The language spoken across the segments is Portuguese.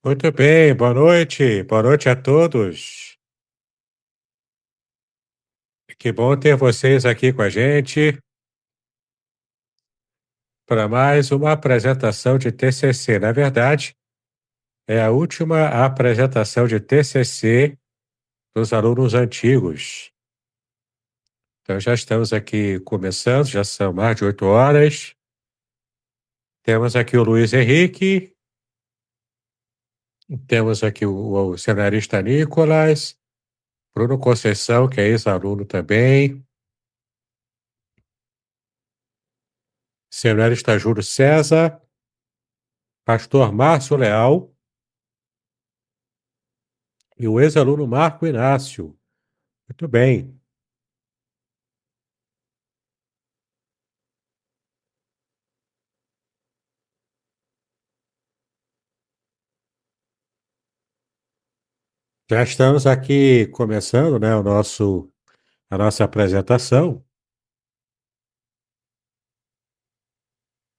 Muito bem, boa noite. Boa noite a todos. Que bom ter vocês aqui com a gente para mais uma apresentação de TCC. Na verdade, é a última apresentação de TCC dos alunos antigos. Então já estamos aqui começando, já são mais de 8 horas. Temos aqui o Luiz Henrique, temos aqui o cenarista Nicolas, Bruno Conceição, que é ex-aluno também, cenarista Júlio César, pastor Márcio Leal e o ex-aluno Marco Inácio. Muito bem. Já estamos aqui começando, né, a nossa apresentação.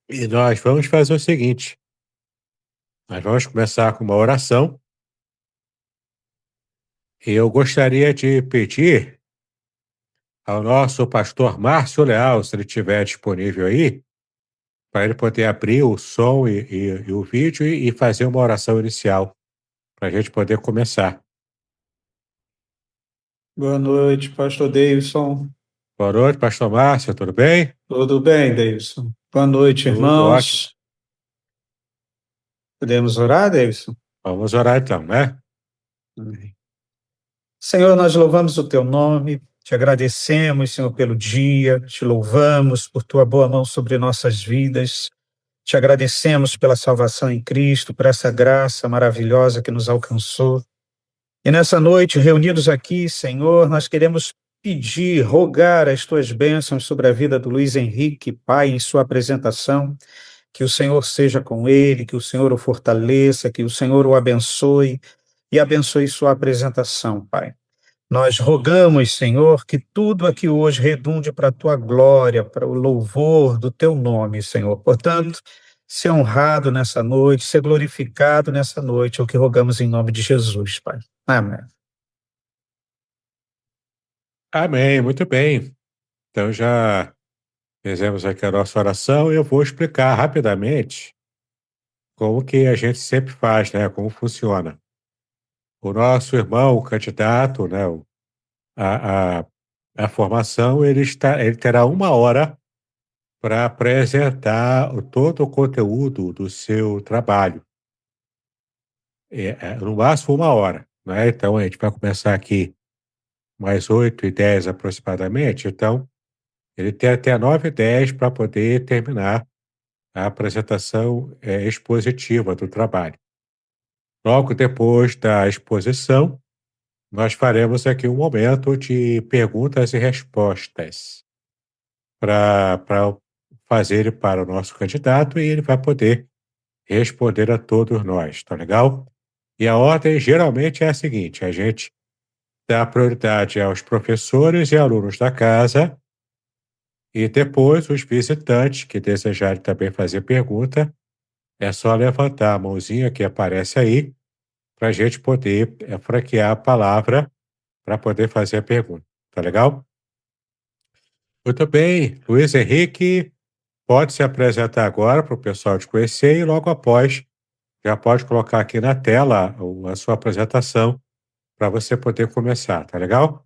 E nós vamos fazer o seguinte: nós vamos começar com uma oração. E eu gostaria de pedir ao nosso pastor Márcio Leal, se ele estiver disponível aí, para ele poder abrir o som e o vídeo e fazer uma oração inicial, para a gente poder começar. Boa noite, pastor Davidson. Boa noite, pastor Márcio, tudo bem? Tudo bem, Davidson? Boa noite, Tudo ótimo. irmãos. Podemos orar, Davidson? Vamos orar então, né? Amém. Senhor, nós louvamos o teu nome, te agradecemos, Senhor, pelo dia, te louvamos por tua boa mão sobre nossas vidas, te agradecemos pela salvação em Cristo, por essa graça maravilhosa que nos alcançou. E nessa noite, reunidos aqui, Senhor, nós queremos pedir, rogar as tuas bênçãos sobre a vida do Luiz Henrique, Pai, em sua apresentação. Que o Senhor seja com ele, que o Senhor o fortaleça, que o Senhor o abençoe e abençoe sua apresentação, Pai. Nós rogamos, Senhor, que tudo aqui hoje redunde para a tua glória, para o louvor do teu nome, Senhor. Portanto, ser honrado nessa noite, ser glorificado nessa noite, é o que rogamos em nome de Jesus, Pai. Amém. Amém, muito bem. Então já fizemos aqui a nossa oração e eu vou explicar rapidamente como que a gente sempre faz, né? Como funciona. O nosso irmão, o candidato, né? A, a, a formação, ele terá 1 hora para apresentar todo o conteúdo do seu trabalho. No máximo 1 hora, né? Então a gente vai começar aqui mais 8h10 aproximadamente. Então, ele tem até 9h10 para poder terminar a apresentação expositiva do trabalho. Logo depois da exposição, nós faremos aqui um momento de perguntas e respostas para fazer para o nosso candidato e ele vai poder responder a todos nós, tá legal? E a ordem geralmente é a seguinte: a gente dá prioridade aos professores e alunos da casa e depois os visitantes que desejarem também fazer pergunta, é só levantar a mãozinha que aparece aí para a gente poder franquear a palavra para poder fazer a pergunta. Tá legal? Muito bem. Luiz Henrique, pode se apresentar agora para o pessoal te conhecer e logo após já pode colocar aqui na tela a sua apresentação para você poder começar. Tá legal?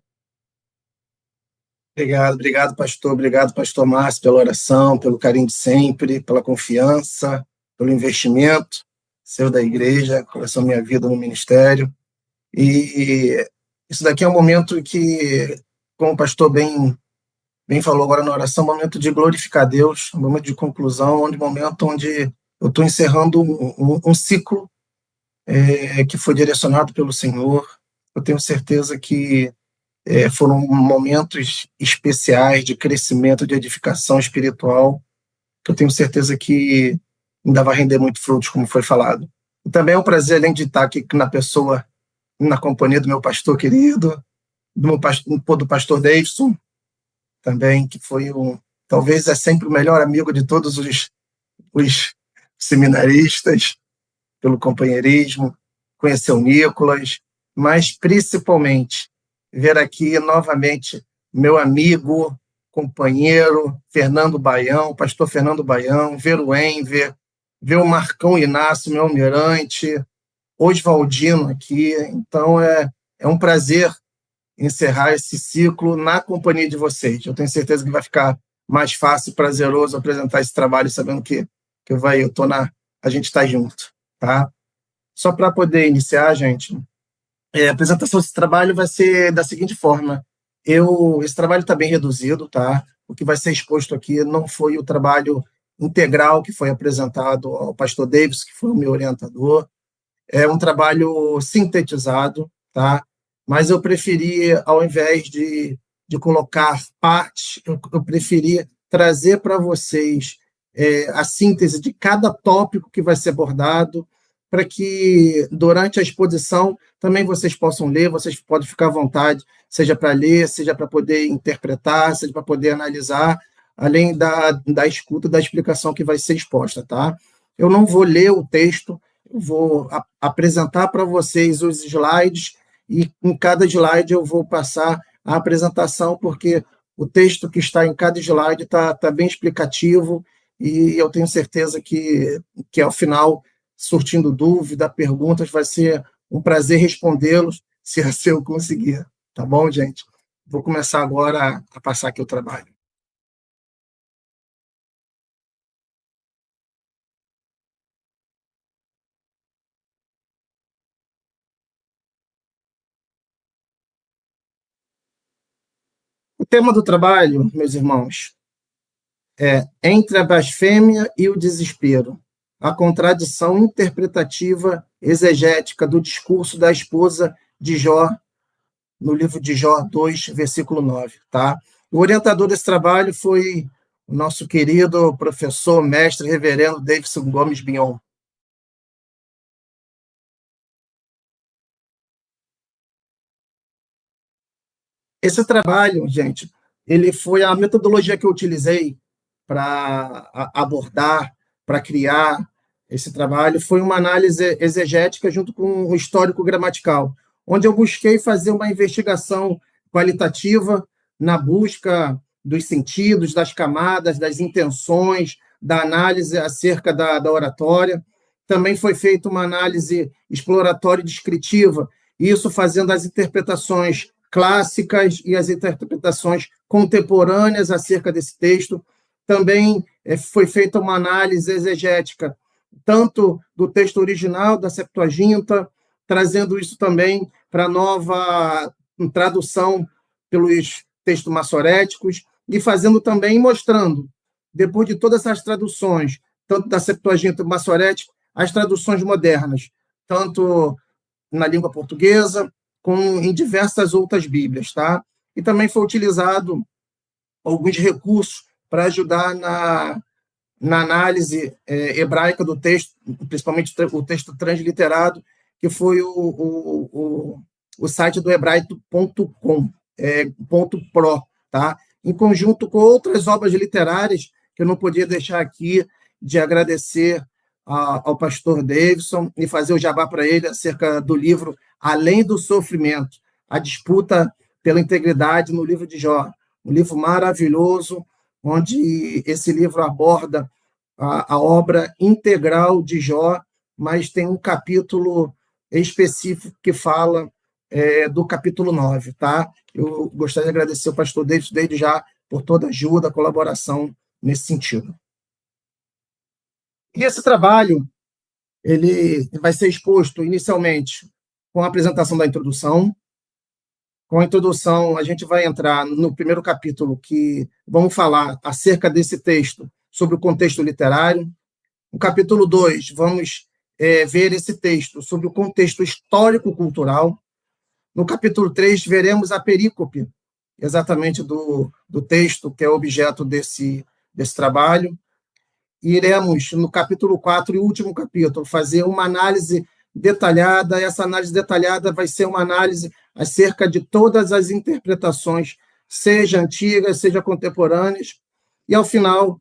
Obrigado, pastor Márcio, pela oração, pelo carinho de sempre, pela confiança, pelo investimento seu da igreja, começou minha vida no ministério. E isso daqui é um momento que, como o pastor bem falou agora na oração, um momento de glorificar Deus, um momento de conclusão, um momento onde eu estou encerrando um ciclo que foi direcionado pelo Senhor. Eu tenho certeza que foram momentos especiais de crescimento, de edificação espiritual, que eu tenho certeza que ainda vai render muito frutos, como foi falado. E também é um prazer, além de estar aqui na companhia do meu pastor querido, do pastor Davidson, também, que foi talvez é sempre o melhor amigo de todos os seminaristas, pelo companheirismo. conhecer o Nicolas, mas principalmente ver aqui novamente meu amigo, companheiro Fernando Baião, pastor Fernando Baião, ver o Enver, ver o Marcão Inácio, meu almirante, Oswaldino aqui. Então é um prazer encerrar esse ciclo na companhia de vocês. Eu tenho certeza que vai ficar mais fácil e prazeroso apresentar esse trabalho sabendo que a gente está junto, tá? Só para poder iniciar, gente, a apresentação desse trabalho vai ser da seguinte forma. Esse trabalho está bem reduzido, tá? O que vai ser exposto aqui não foi o trabalho integral que foi apresentado ao pastor Davis, que foi o meu orientador. É um trabalho sintetizado, tá? Mas eu preferi, ao invés de colocar parte, eu preferi trazer para vocês a síntese de cada tópico que vai ser abordado, para que, durante a exposição, também vocês possam ler, vocês podem ficar à vontade, seja para ler, seja para poder interpretar, seja para poder analisar, além da escuta, da explicação que vai ser exposta, tá? Eu não vou ler o texto, eu vou apresentar para vocês os slides, e em cada slide eu vou passar a apresentação, porque o texto que está em cada slide está bem explicativo, e eu tenho certeza que ao final, surtindo dúvida, perguntas, vai ser um prazer respondê-los, se assim eu conseguir. Tá bom, gente? Vou começar agora a passar aqui o trabalho. O tema do trabalho, meus irmãos, é entre a blasfêmia e o desespero, a contradição interpretativa exegética do discurso da esposa de Jó, no livro de Jó 2, versículo 9. Tá? O orientador desse trabalho foi o nosso querido professor, mestre, reverendo Davidson Gomes Bion. Esse trabalho, gente, ele foi a metodologia que eu utilizei para abordar, para criar esse trabalho, foi uma análise exegética junto com o histórico gramatical, onde eu busquei fazer uma investigação qualitativa na busca dos sentidos, das camadas, das intenções, da análise acerca da oratória. Também foi feita uma análise exploratória e descritiva, isso fazendo as interpretações clássicas e as interpretações contemporâneas acerca desse texto. Também foi feita uma análise exegética, tanto do texto original, da Septuaginta, trazendo isso também para a nova tradução pelos textos massoréticos, e fazendo também, mostrando, depois de todas essas traduções, tanto da Septuaginta e do massorético, as traduções modernas, tanto na língua portuguesa, como em diversas outras Bíblias, tá? E também foi utilizado alguns recursos para ajudar na análise hebraica do texto, principalmente o texto transliterado, que foi o site do hebraico.com, .pro, tá? Em conjunto com outras obras literárias, que eu não podia deixar aqui de agradecer ao pastor Davidson e fazer o jabá para ele acerca do livro Além do Sofrimento, a disputa pela integridade no livro de Jó. Um livro maravilhoso, onde esse livro aborda a obra integral de Jó, mas tem um capítulo específico que fala do capítulo 9, tá? Eu gostaria de agradecer ao pastor Davis desde já por toda a ajuda, colaboração nesse sentido. E esse trabalho ele vai ser exposto inicialmente com a apresentação da introdução. Com a introdução, a gente vai entrar no primeiro capítulo, que vamos falar acerca desse texto, sobre o contexto literário. No capítulo 2, vamos ver esse texto sobre o contexto histórico-cultural. No capítulo 3, veremos a perícope, exatamente do texto, que é objeto desse trabalho. E iremos, no capítulo 4 e último capítulo, fazer uma análise detalhada. Essa análise detalhada vai ser uma análise acerca de todas as interpretações, seja antigas, seja contemporâneas, e, ao final,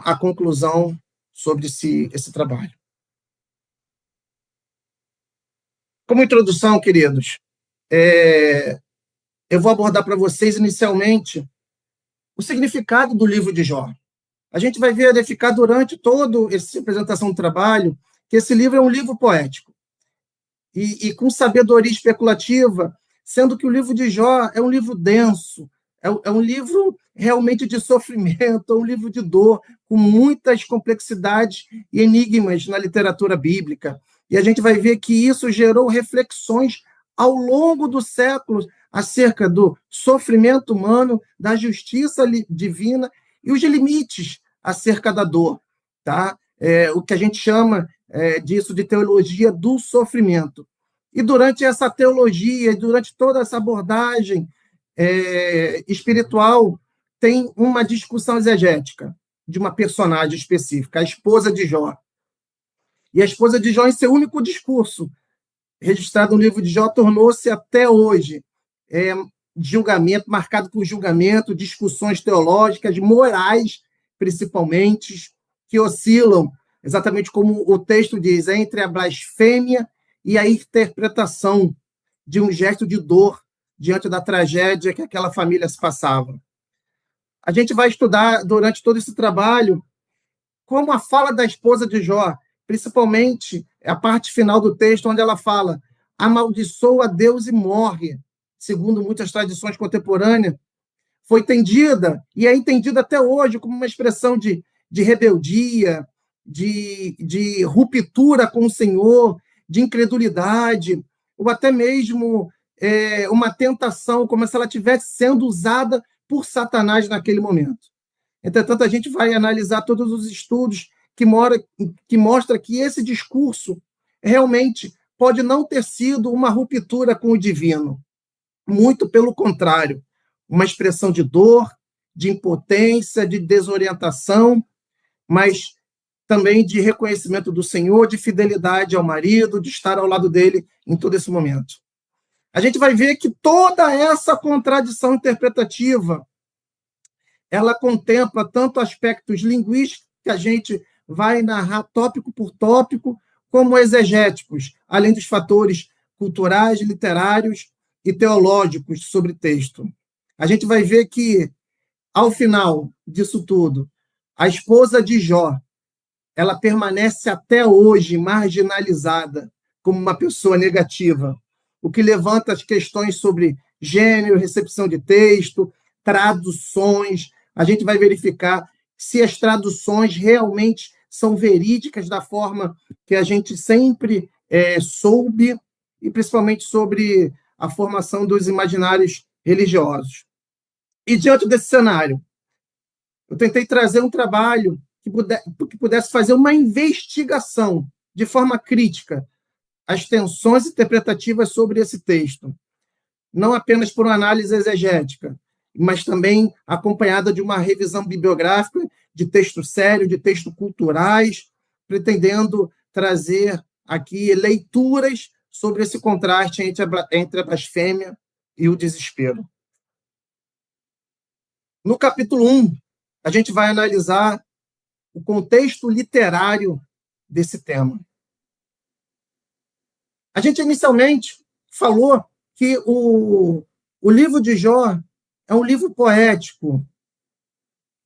a conclusão sobre esse trabalho. Como introdução, queridos, eu vou abordar para vocês, inicialmente, o significado do livro de Jó. A gente vai verificar durante toda essa apresentação do trabalho que esse livro é um livro poético e com sabedoria especulativa, sendo que o livro de Jó é um livro denso, é um livro realmente de sofrimento, é um livro de dor, com muitas complexidades e enigmas na literatura bíblica. E a gente vai ver que isso gerou reflexões ao longo dos séculos acerca do sofrimento humano, da justiça divina e os limites acerca da dor, tá? O que a gente chama disso de teologia do sofrimento. E durante essa teologia, durante toda essa abordagem espiritual, tem uma discussão exegética de uma personagem específica, a esposa de Jó. E a esposa de Jó, em seu único discurso, registrado no livro de Jó, tornou-se até hoje julgamento, marcado por julgamento, discussões teológicas, morais, principalmente, que oscilam, exatamente como o texto diz, entre a blasfêmia e a interpretação de um gesto de dor diante da tragédia que aquela família se passava. A gente vai estudar, durante todo esse trabalho, como a fala da esposa de Jó, principalmente a parte final do texto, onde ela fala: amaldiçoa Deus e morre, segundo muitas tradições contemporâneas, foi entendida, e é entendida até hoje, como uma expressão de rebeldia, de ruptura com o Senhor, de incredulidade, ou até mesmo uma tentação, como se ela estivesse sendo usada por Satanás naquele momento. Entretanto, a gente vai analisar todos os estudos que mostram que esse discurso realmente pode não ter sido uma ruptura com o divino. Muito pelo contrário, uma expressão de dor, de impotência, de desorientação, mas também de reconhecimento do Senhor, de fidelidade ao marido, de estar ao lado dele em todo esse momento. A gente vai ver que toda essa contradição interpretativa, ela contempla tanto aspectos linguísticos, que a gente vai narrar tópico por tópico, como exegéticos, além dos fatores culturais, literários e teológicos sobre texto. A gente vai ver que, ao final disso tudo, a esposa de Jó, ela permanece até hoje marginalizada como uma pessoa negativa, o que levanta as questões sobre gênero, recepção de texto, traduções. A gente vai verificar se as traduções realmente são verídicas da forma que a gente sempre soube, e principalmente sobre a formação dos imaginários religiosos. E diante desse cenário, eu tentei trazer um trabalho que pudesse fazer uma investigação de forma crítica as tensões interpretativas sobre esse texto, não apenas por uma análise exegética, mas também acompanhada de uma revisão bibliográfica, de texto sério, de textos culturais, pretendendo trazer aqui leituras sobre esse contraste entre a blasfêmia e o desespero. No capítulo 1, a gente vai analisar o contexto literário desse tema. A gente inicialmente falou que o livro de Jó é um livro poético,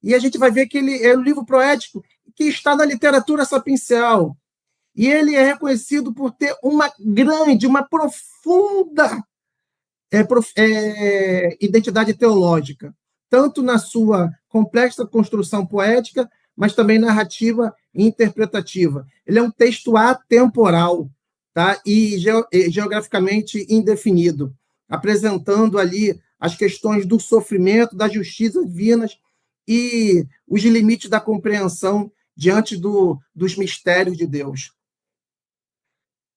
e a gente vai ver que ele é um livro poético que está na literatura sapiencial, e ele é reconhecido por ter uma grande, uma profunda identidade teológica, tanto na sua complexa construção poética, mas também narrativa e interpretativa. Ele é um texto atemporal, tá? E geograficamente indefinido, apresentando ali as questões do sofrimento, da justiça divinas e os limites da compreensão diante dos mistérios de Deus.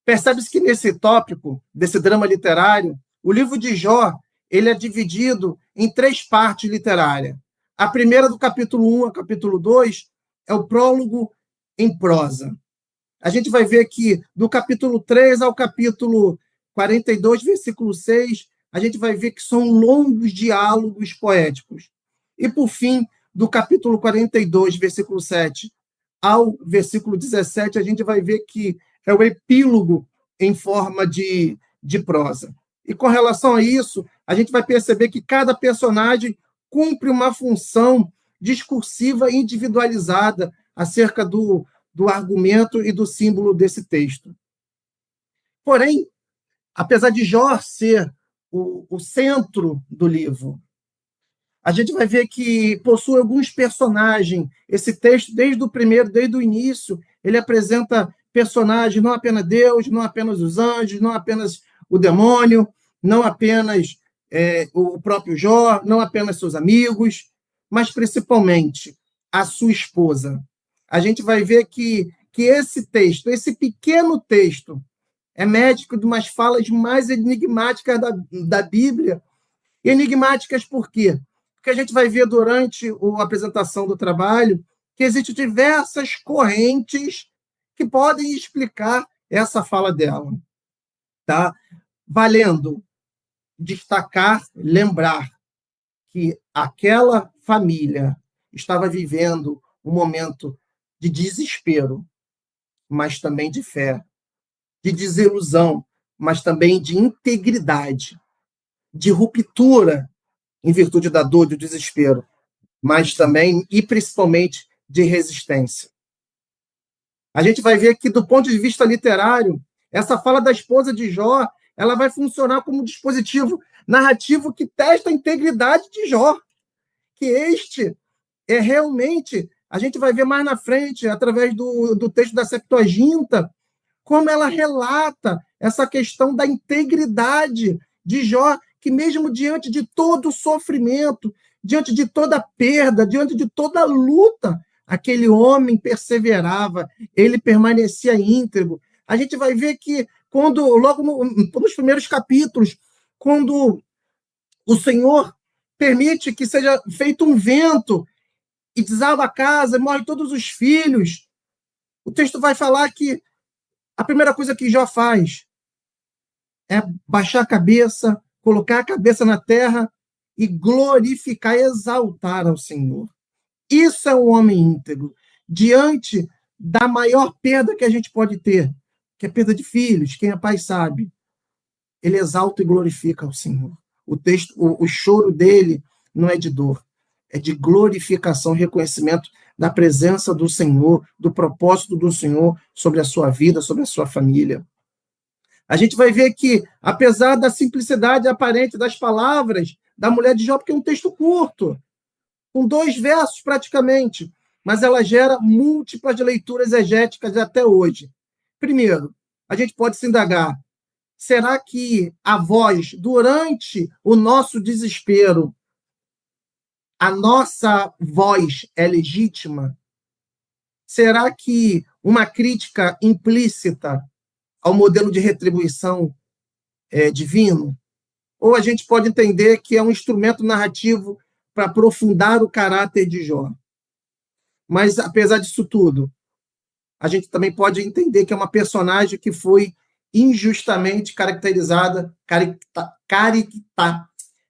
Percebe-se que nesse tópico, desse drama literário, o livro de Jó ele é dividido em 3 partes literárias. A primeira, do capítulo 1 ao capítulo 2, é o prólogo em prosa. A gente vai ver que do capítulo 3 ao capítulo 42, versículo 6, a gente vai ver que são longos diálogos poéticos. E, por fim, do capítulo 42, versículo 7, ao versículo 17, a gente vai ver que é o epílogo em forma de prosa. E com relação a isso, a gente vai perceber que cada personagem cumpre uma função discursiva individualizada acerca do argumento e do símbolo desse texto. Porém, apesar de Jó ser o centro do livro, a gente vai ver que possui alguns personagens. Esse texto, desde o início, ele apresenta personagens, não apenas Deus, não apenas os anjos, não apenas o demônio, não apenas o próprio Jó, não apenas seus amigos, mas principalmente a sua esposa. A gente vai ver que esse texto, esse pequeno texto, é médico de umas falas mais enigmáticas da Bíblia. Enigmáticas por quê? Porque a gente vai ver durante a apresentação do trabalho que existem diversas correntes que podem explicar essa fala dela. Tá? Valendo destacar, lembrar que aquela família estava vivendo um momento de desespero, mas também de fé, de desilusão, mas também de integridade, de ruptura em virtude da dor, do desespero, mas também e principalmente de resistência. A gente vai ver que, do ponto de vista literário, essa fala da esposa de Jó, ela vai funcionar como um dispositivo narrativo que testa a integridade de Jó, que este é realmente, a gente vai ver mais na frente, através do texto da Septuaginta, como ela relata essa questão da integridade de Jó, que mesmo diante de todo o sofrimento, diante de toda a perda, diante de toda a luta, aquele homem perseverava, ele permanecia íntegro. A gente vai ver que, logo nos primeiros capítulos, quando o Senhor permite que seja feito um vento e desaba a casa, morrem todos os filhos, o texto vai falar que a primeira coisa que Jó faz é baixar a cabeça, colocar a cabeça na terra e glorificar, exaltar ao Senhor. Isso é um homem íntegro. Diante da maior perda que a gente pode ter, que é a perda de filhos, quem é pai sabe, ele exalta e glorifica ao Senhor. O choro dele não é de dor, é de glorificação, reconhecimento da presença do Senhor, do propósito do Senhor sobre a sua vida, sobre a sua família. A gente vai ver que, apesar da simplicidade aparente das palavras da mulher de Jó, porque é um texto curto, com 2 versos praticamente, mas ela gera múltiplas leituras exegéticas até hoje. Primeiro, a gente pode se indagar, será que a voz, durante o nosso desespero, a nossa voz é legítima? Será que uma crítica implícita ao modelo de retribuição divino? Ou a gente pode entender que é um instrumento narrativo para aprofundar o caráter de Jó? Mas, apesar disso tudo, a gente também pode entender que é uma personagem que foi injustamente caracterizada,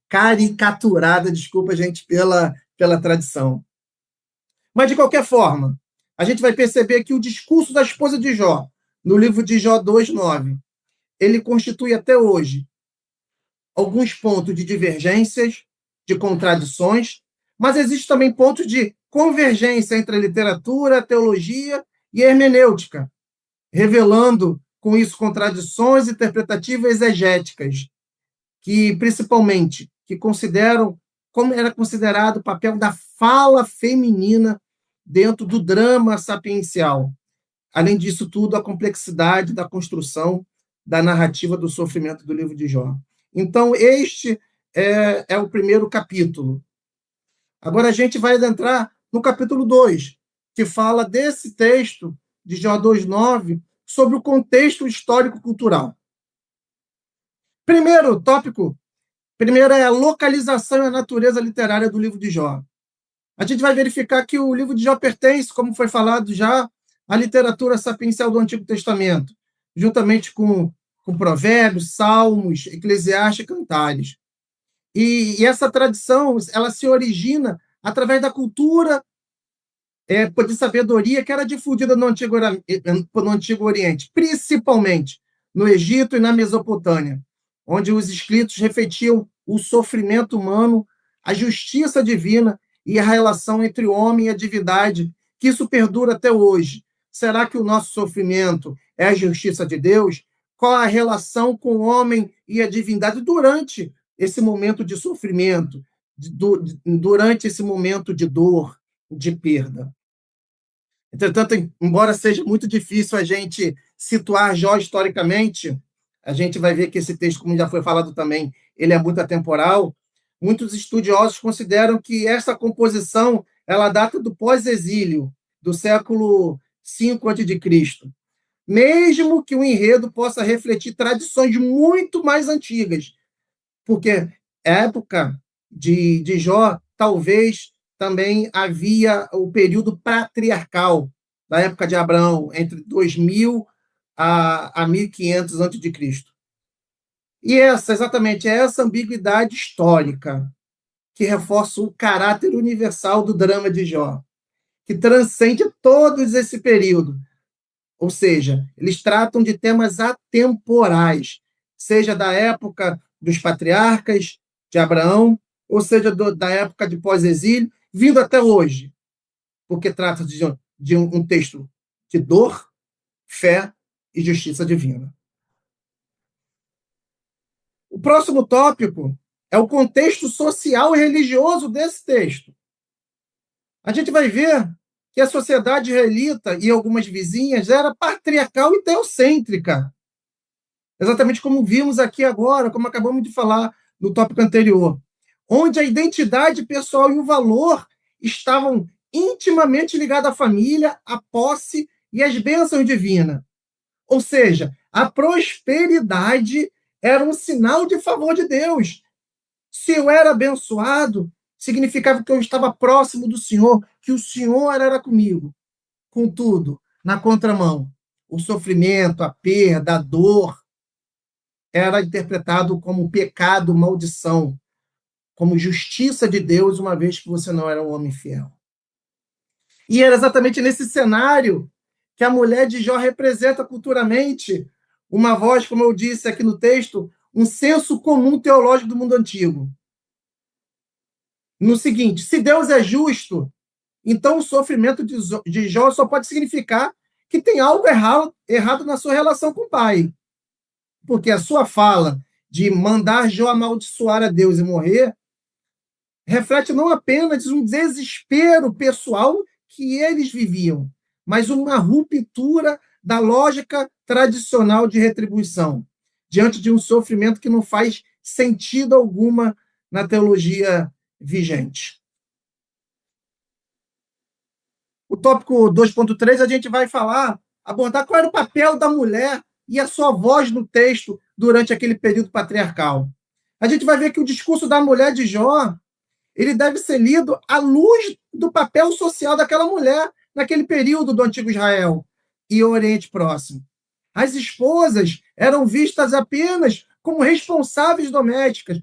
caricaturada, desculpa, gente, pela tradição. Mas, de qualquer forma, a gente vai perceber que o discurso da esposa de Jó, no livro de Jó 2:9, ele constitui até hoje alguns pontos de divergências, de contradições, mas existem também pontos de convergência entre a literatura, a teologia e a hermenêutica, revelando com isso contradições interpretativas exegéticas, que principalmente que consideram como era considerado o papel da fala feminina dentro do drama sapiencial. Além disso tudo, a complexidade da construção da narrativa do sofrimento do livro de Jó. Então, este é o primeiro capítulo. Agora a gente vai adentrar no capítulo 2, que fala desse texto de Jó 2:9, sobre o contexto histórico-cultural. Primeiro é a localização e a natureza literária do livro de Jó. A gente vai verificar que o livro de Jó pertence, como foi falado já, à literatura sapiencial do Antigo Testamento, juntamente com Provérbios, Salmos, Eclesiastes e Cantares. E essa tradição, ela se origina através da cultura de sabedoria que era difundida no Antigo Oriente, principalmente no Egito e na Mesopotâmia, onde os escritos refletiam o sofrimento humano, a justiça divina e a relação entre o homem e a divindade, que isso perdura até hoje. Será que o nosso sofrimento é a justiça de Deus? Qual a relação com o homem e a divindade durante esse momento de sofrimento, durante esse momento de dor, de perda? Entretanto, embora seja muito difícil a gente situar Jó historicamente, a gente vai ver que esse texto, como já foi falado também, ele é muito atemporal. Muitos estudiosos consideram que essa composição ela data do pós-exílio, do século V a.C., mesmo que o enredo possa refletir tradições muito mais antigas, porque a época de Jó, talvez também havia o período patriarcal, da época de Abraão, entre 2000 a 1500 a.C. E exatamente, essa ambiguidade histórica que reforça o caráter universal do drama de Jó, que transcende todos esse período. Ou seja, eles tratam de temas atemporais, seja da época dos patriarcas, de Abraão, ou seja, da época de pós-exílio, vindo até hoje, porque trata de um texto de dor, fé e justiça divina. O próximo tópico é o contexto social e religioso desse texto. A gente vai ver que a sociedade israelita e algumas vizinhas era patriarcal e teocêntrica. Exatamente como vimos aqui agora, como acabamos de falar no tópico anterior, onde a identidade pessoal e o valor estavam intimamente ligados à família, à posse e às bênçãos divinas. Ou seja, a prosperidade era um sinal de favor de Deus. Se eu era abençoado, significava que eu estava próximo do Senhor, que o Senhor era comigo. Contudo, na contramão, o sofrimento, a perda, a dor, era interpretado como pecado, maldição, como justiça de Deus, uma vez que você não era um homem fiel. E era exatamente nesse cenário que a mulher de Jó representa culturalmente uma voz, como eu disse aqui no texto, um senso comum teológico do mundo antigo. No seguinte, se Deus é justo, então o sofrimento de Jó só pode significar que tem algo errado na sua relação com o pai. Porque a sua fala de mandar Jó amaldiçoar a Deus e morrer reflete não apenas um desespero pessoal que eles viviam, mas uma ruptura da lógica tradicional de retribuição, diante de um sofrimento que não faz sentido alguma na teologia vigente. O tópico 2.3 a gente vai abordar qual era o papel da mulher e a sua voz no texto durante aquele período patriarcal. A gente vai ver que o discurso da mulher de Jó, ele deve ser lido à luz do papel social daquela mulher naquele período do Antigo Israel e Oriente Próximo. As esposas eram vistas apenas como responsáveis domésticas,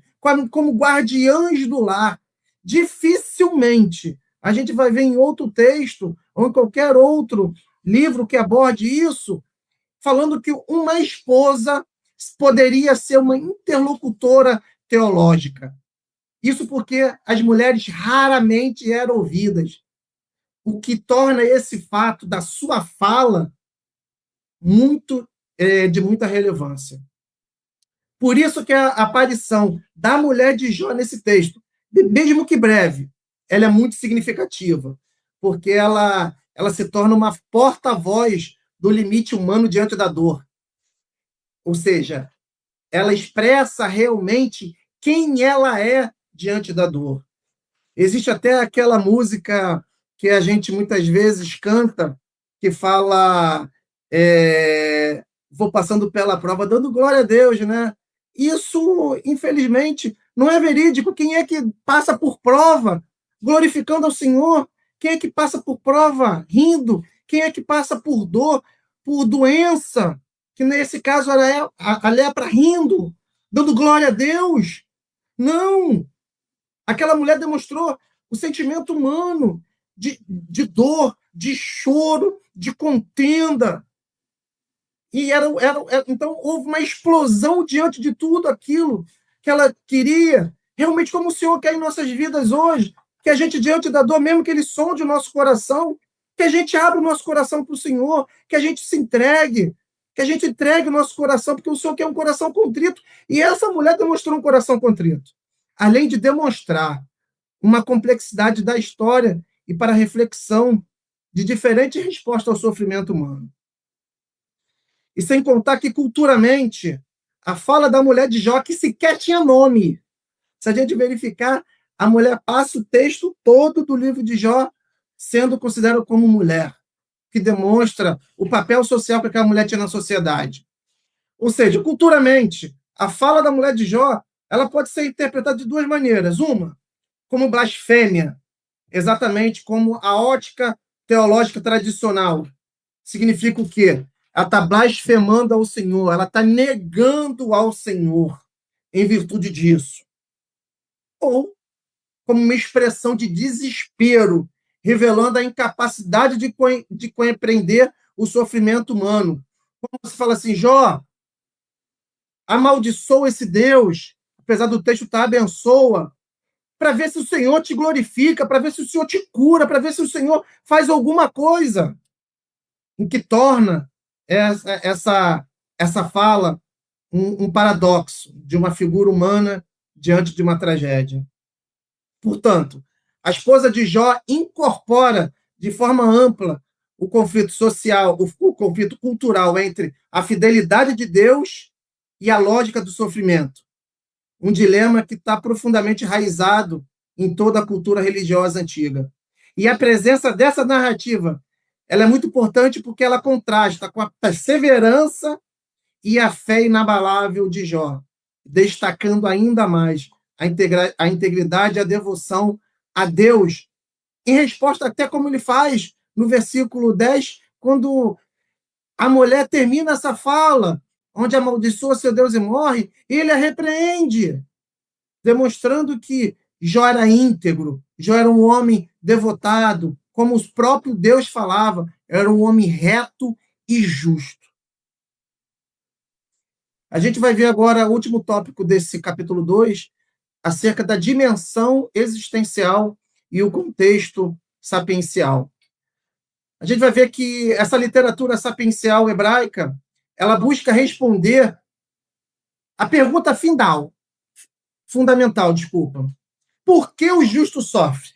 como guardiãs do lar. Dificilmente a gente vai ver em outro texto ou em qualquer outro livro que aborde isso, falando que uma esposa poderia ser uma interlocutora teológica. Isso porque as mulheres raramente eram ouvidas, o que torna esse fato da sua fala de muita relevância. Por isso que a aparição da mulher de Jó nesse texto, mesmo que breve, ela é muito significativa, porque ela se torna uma porta-voz do limite humano diante da dor. Ou seja, ela expressa realmente quem ela é diante da dor. Existe até aquela música que a gente muitas vezes canta, que fala vou passando pela prova, dando glória a Deus, né? Isso, infelizmente, não é verídico. Quem é que passa por prova glorificando ao Senhor? Quem é que passa por prova rindo? Quem é que passa por dor, por doença? Que nesse caso era a lepra rindo, dando glória a Deus? Não! Aquela mulher demonstrou o sentimento humano de dor, de choro, de contenda. E então houve uma explosão diante de tudo aquilo que ela queria, realmente como o Senhor quer em nossas vidas hoje, que a gente, diante da dor, mesmo que Ele sonde o nosso coração, que a gente abra o nosso coração para o Senhor, que a gente se entregue, que a gente entregue o nosso coração, porque o Senhor quer um coração contrito. E essa mulher demonstrou um coração contrito, além de demonstrar uma complexidade da história e para a reflexão de diferentes respostas ao sofrimento humano. E sem contar que, culturalmente, a fala da mulher de Jó, que sequer tinha nome. Se a gente verificar, a mulher passa o texto todo do livro de Jó sendo considerada como mulher, que demonstra o papel social que aquela mulher tinha na sociedade. Ou seja, culturalmente, a fala da mulher de Jó, ela pode ser interpretada de duas maneiras. Uma, como blasfêmia, exatamente como a ótica teológica tradicional. Significa o quê? Ela está blasfemando ao Senhor, ela está negando ao Senhor em virtude disso. Ou como uma expressão de desespero, revelando a incapacidade de compreender o sofrimento humano. Como você fala assim, Jó, amaldiçoa esse Deus, apesar do texto estar abençoa, para ver se o Senhor te glorifica, para ver se o Senhor te cura, para ver se o Senhor faz alguma coisa, o que torna essa fala um paradoxo de uma figura humana diante de uma tragédia. Portanto, a esposa de Jó incorpora de forma ampla o conflito social, o conflito cultural entre a fidelidade de Deus e a lógica do sofrimento. Um dilema que está profundamente enraizado em toda a cultura religiosa antiga. E a presença dessa narrativa, ela é muito importante porque ela contrasta com a perseverança e a fé inabalável de Jó, destacando ainda mais a integridade e a devoção a Deus, em resposta até como ele faz no versículo 10, quando a mulher termina essa fala, onde amaldiçoa seu Deus e morre, ele a repreende, demonstrando que Jó era íntegro, Jó era um homem devotado, como o próprio Deus falava, era um homem reto e justo. A gente vai ver agora o último tópico desse capítulo 2, acerca da dimensão existencial e o contexto sapiencial. A gente vai ver que essa literatura sapiencial hebraica, ela busca responder a pergunta fundamental, por que o justo sofre?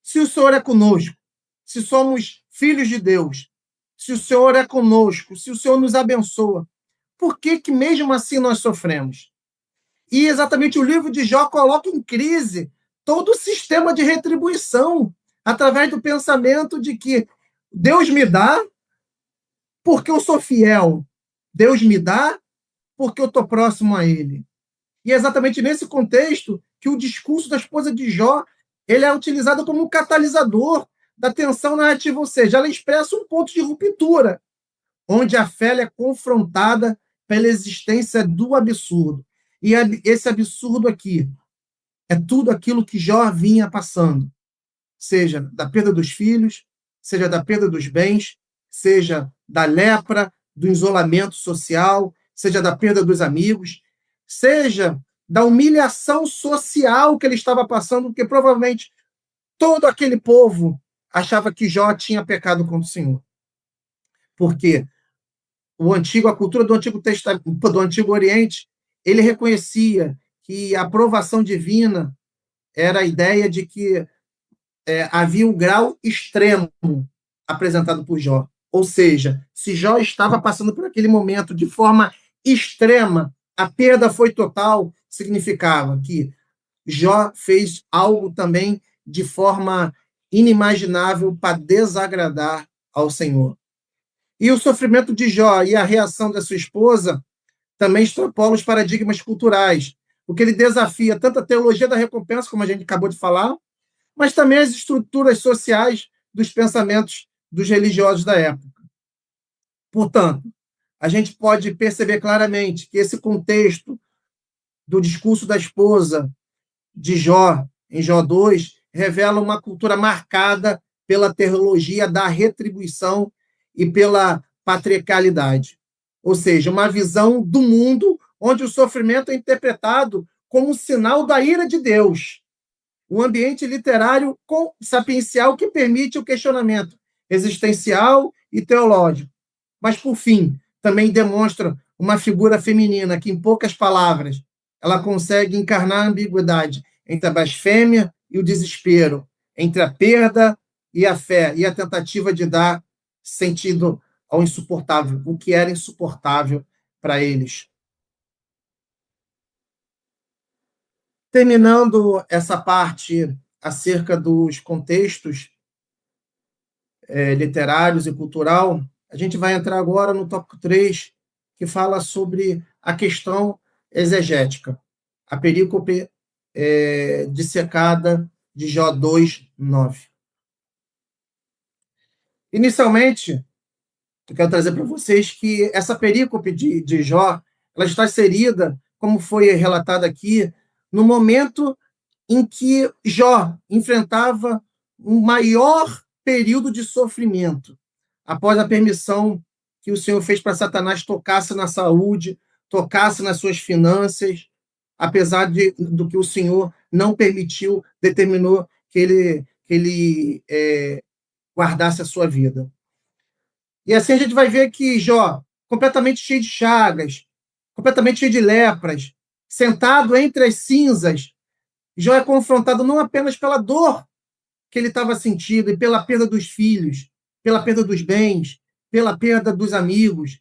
Se o Senhor é conosco, se somos filhos de Deus, se o Senhor é conosco, se o Senhor nos abençoa, por que mesmo assim nós sofremos? E exatamente o livro de Jó coloca em crise todo o sistema de retribuição, através do pensamento de que Deus me dá porque eu sou fiel, Deus me dá porque eu estou próximo a Ele. E é exatamente nesse contexto que o discurso da esposa de Jó ele é utilizado como um catalisador da tensão narrativa, ou seja, ela expressa um ponto de ruptura, onde a fé é confrontada pela existência do absurdo. E esse absurdo aqui é tudo aquilo que Jó vinha passando, seja da perda dos filhos, seja da perda dos bens, seja da lepra, do isolamento social, seja da perda dos amigos, seja da humilhação social que ele estava passando, porque provavelmente todo aquele povo achava que Jó tinha pecado contra o Senhor. Porque a cultura do Antigo Testamento, do Antigo Oriente, ele reconhecia que a aprovação divina era a ideia de que havia um grau extremo apresentado por Jó. Ou seja, se Jó estava passando por aquele momento de forma extrema, a perda foi total, significava que Jó fez algo também de forma inimaginável para desagradar ao Senhor. E o sofrimento de Jó e a reação da sua esposa também extrapolam os paradigmas culturais, porque ele desafia tanto a teologia da recompensa, como a gente acabou de falar, mas também as estruturas sociais dos pensamentos dos religiosos da época. Portanto, a gente pode perceber claramente que esse contexto do discurso da esposa de Jó, em Jó 2, revela uma cultura marcada pela teologia da retribuição e pela patriarcalidade, ou seja, uma visão do mundo onde o sofrimento é interpretado como um sinal da ira de Deus. Um ambiente literário sapiencial que permite o questionamento existencial e teológico. Mas, por fim, também demonstra uma figura feminina que, em poucas palavras, ela consegue encarnar a ambiguidade entre a blasfêmia e o desespero, entre a perda e a fé, e a tentativa de dar sentido ao insuportável, o que era insuportável para eles. Terminando essa parte acerca dos contextos literários e cultural, a gente vai entrar agora no tópico 3, que fala sobre a questão exegética, a perícope dissecada de Jó 2:9. Inicialmente, eu quero trazer para vocês que essa perícope de Jó, ela está inserida, como foi relatado aqui, no momento em que Jó enfrentava um maior período de sofrimento, após a permissão que o Senhor fez para Satanás tocasse na saúde, tocasse nas suas finanças, apesar do que o Senhor não permitiu, determinou que ele guardasse a sua vida. E assim a gente vai ver que Jó, completamente cheio de chagas, completamente cheio de lepras, sentado entre as cinzas, Jó é confrontado não apenas pela dor que ele estava sentindo e pela perda dos filhos, pela perda dos bens, pela perda dos amigos,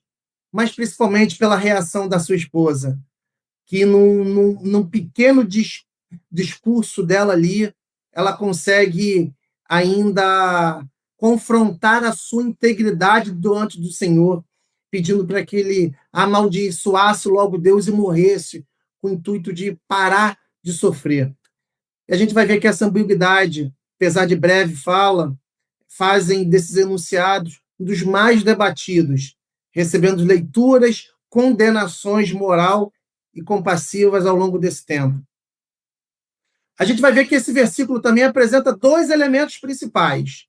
mas principalmente pela reação da sua esposa, que num pequeno discurso dela ali, ela consegue ainda confrontar a sua integridade diante do Senhor, pedindo para que ele amaldiçoasse logo Deus e morresse, com o intuito de parar de sofrer. E a gente vai ver que essa ambiguidade, apesar de breve fala, fazem desses enunciados um dos mais debatidos, recebendo leituras, condenações moral e compassivas ao longo desse tempo. A gente vai ver que esse versículo também apresenta dois elementos principais.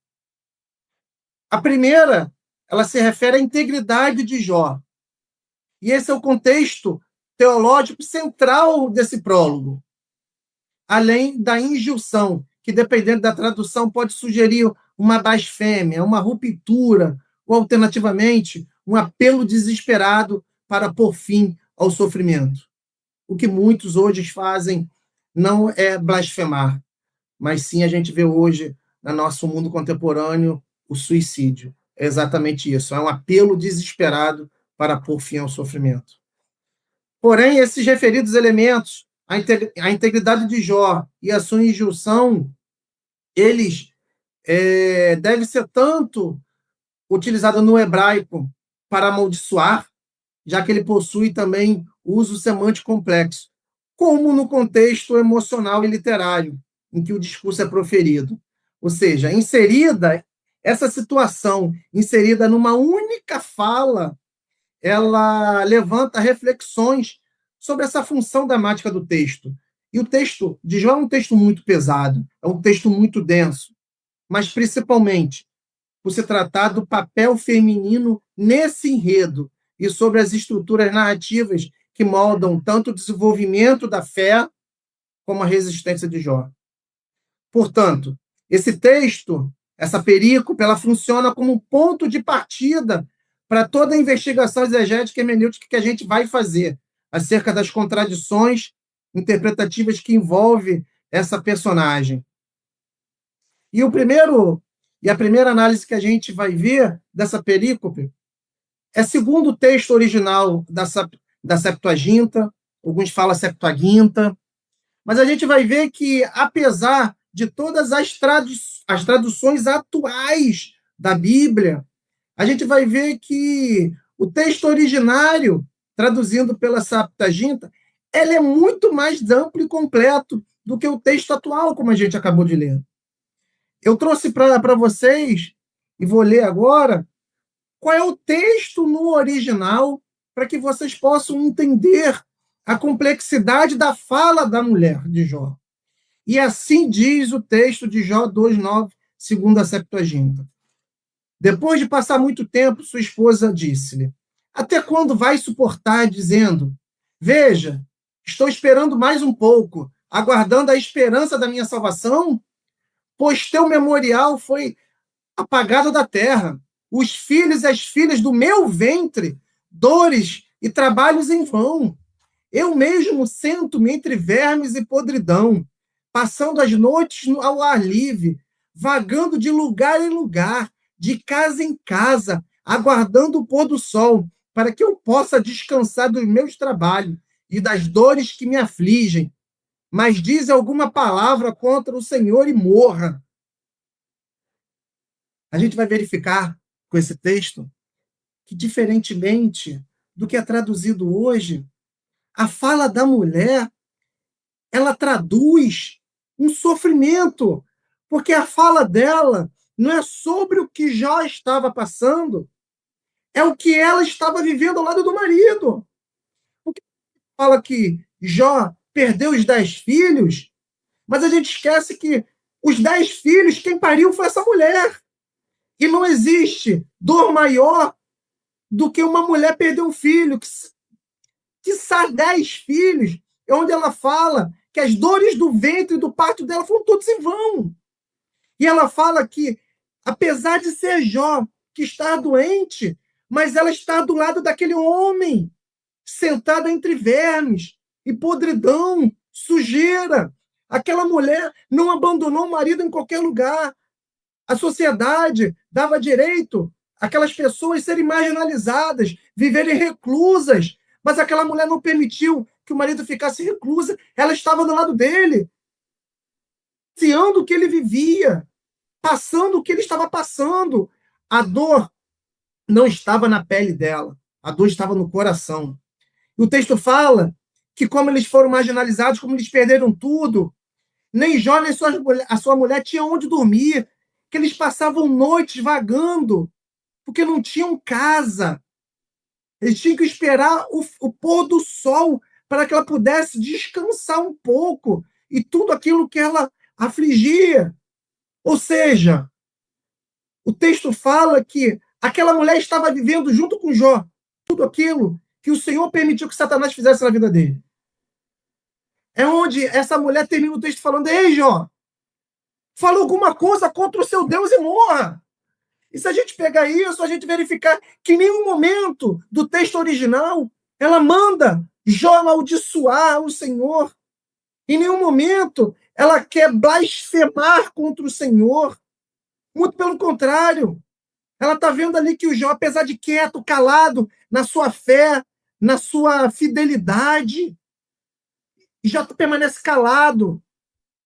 A primeira, ela se refere à integridade de Jó. E esse é o contexto teológico central desse prólogo. Além da injunção, que dependendo da tradução pode sugerir uma blasfêmia, uma ruptura, ou alternativamente, um apelo desesperado para pôr fim ao sofrimento. O que muitos hoje fazem não é blasfemar, mas sim a gente vê hoje, no nosso mundo contemporâneo, o suicídio. É exatamente isso, é um apelo desesperado para pôr fim ao sofrimento. Porém, esses referidos elementos, a integridade de Jó e a sua injunção, eles devem ser tanto utilizados no hebraico para amaldiçoar, já que ele possui também uso semântico complexo, como no contexto emocional e literário, em que o discurso é proferido. Ou seja, essa situação inserida numa única fala, ela levanta reflexões sobre essa função dramática do texto. E o texto de Jó é um texto muito pesado, é um texto muito denso, mas principalmente por se tratar do papel feminino nesse enredo e sobre as estruturas narrativas que moldam tanto o desenvolvimento da fé como a resistência de Jó. Portanto, esse texto, essa perícope, ela funciona como um ponto de partida para toda a investigação exegética e hermenêutica que a gente vai fazer acerca das contradições interpretativas que envolve essa personagem. E a primeira análise que a gente vai ver dessa perícope é segundo o texto original da Septuaginta, alguns falam Septuaginta, mas a gente vai ver que, apesar de todas as traduções atuais da Bíblia, a gente vai ver que o texto originário, traduzindo pela Septuaginta, ele é muito mais amplo e completo do que o texto atual, como a gente acabou de ler. Eu trouxe para vocês, e vou ler agora, qual é o texto no original, para que vocês possam entender a complexidade da fala da mulher de Jó. E assim diz o texto de Jó 2:9, segundo a Septuaginta. Depois de passar muito tempo, sua esposa disse-lhe: Até quando vai suportar? Dizendo: Veja, estou esperando mais um pouco, aguardando a esperança da minha salvação, pois teu memorial foi apagado da terra. Os filhos e as filhas do meu ventre, dores e trabalhos em vão. Eu mesmo sento-me entre vermes e podridão, passando as noites ao ar livre, vagando de lugar em lugar, de casa em casa, aguardando o pôr do sol, para que eu possa descansar dos meus trabalhos e das dores que me afligem. Mas diz alguma palavra contra o Senhor e morra. A gente vai verificar com esse texto que, diferentemente do que é traduzido hoje, a fala da mulher, ela traduz um sofrimento, porque a fala dela não é sobre o que Jó estava passando, é o que ela estava vivendo ao lado do marido. Porque fala que Jó perdeu os 10 filhos, mas a gente esquece que os 10 filhos, quem pariu foi essa mulher. E não existe dor maior do que uma mulher perder um filho, que 10 filhos, é onde ela fala que as dores do ventre e do parto dela foram todos em vão. E ela fala que, apesar de ser Jó, que está doente, mas ela está do lado daquele homem, sentada entre vermes e podridão, sujeira. Aquela mulher não abandonou o marido em qualquer lugar. A sociedade dava direito àquelas pessoas serem marginalizadas, viverem reclusas, mas aquela mulher não permitiu que o marido ficasse reclusa. Ela estava do lado dele, ansiando o que ele vivia, passando o que ele estava passando. A dor não estava na pele dela, a dor estava no coração. E o texto fala que, como eles foram marginalizados, como eles perderam tudo, nem Jó nem a sua mulher tinham onde dormir, que eles passavam noites vagando, porque não tinham casa. Eles tinham que esperar o pôr do sol para que ela pudesse descansar um pouco e tudo aquilo que ela afligia. Ou seja, o texto fala que aquela mulher estava vivendo junto com Jó tudo aquilo que o Senhor permitiu que Satanás fizesse na vida dele. É onde essa mulher termina o texto falando: Ei, Jó, fala alguma coisa contra o seu Deus e morra. E se a gente pegar isso, a gente verificar que em nenhum momento do texto original ela manda Jó amaldiçoar o Senhor. Em nenhum momento ela quer blasfemar contra o Senhor. Muito pelo contrário. Ela está vendo ali que o Jó, apesar de quieto, calado, na sua fé, na sua fidelidade, Jó permanece calado,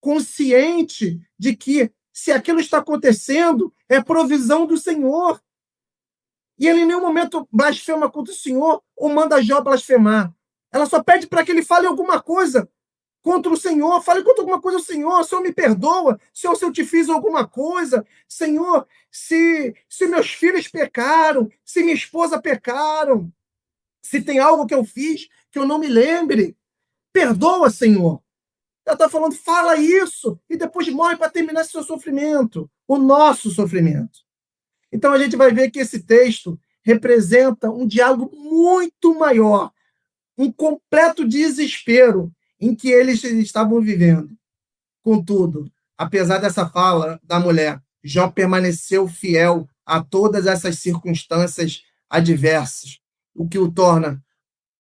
consciente de que, se aquilo está acontecendo, é provisão do Senhor. E ele em nenhum momento blasfema contra o Senhor ou manda Jó blasfemar. Ela só pede para que ele fale alguma coisa contra o Senhor. Fale contra alguma coisa ao Senhor. Senhor, me perdoa. Senhor, se eu te fiz alguma coisa. Senhor, se meus filhos pecaram, se minha esposa pecaram, se tem algo que eu fiz que eu não me lembre, perdoa, Senhor. Ela está falando, fala isso, e depois morre para terminar esse seu sofrimento, o nosso sofrimento. Então a gente vai ver que esse texto representa um diálogo muito maior, um completo desespero em que eles estavam vivendo. Contudo, apesar dessa fala da mulher, Jó permaneceu fiel a todas essas circunstâncias adversas, o que o torna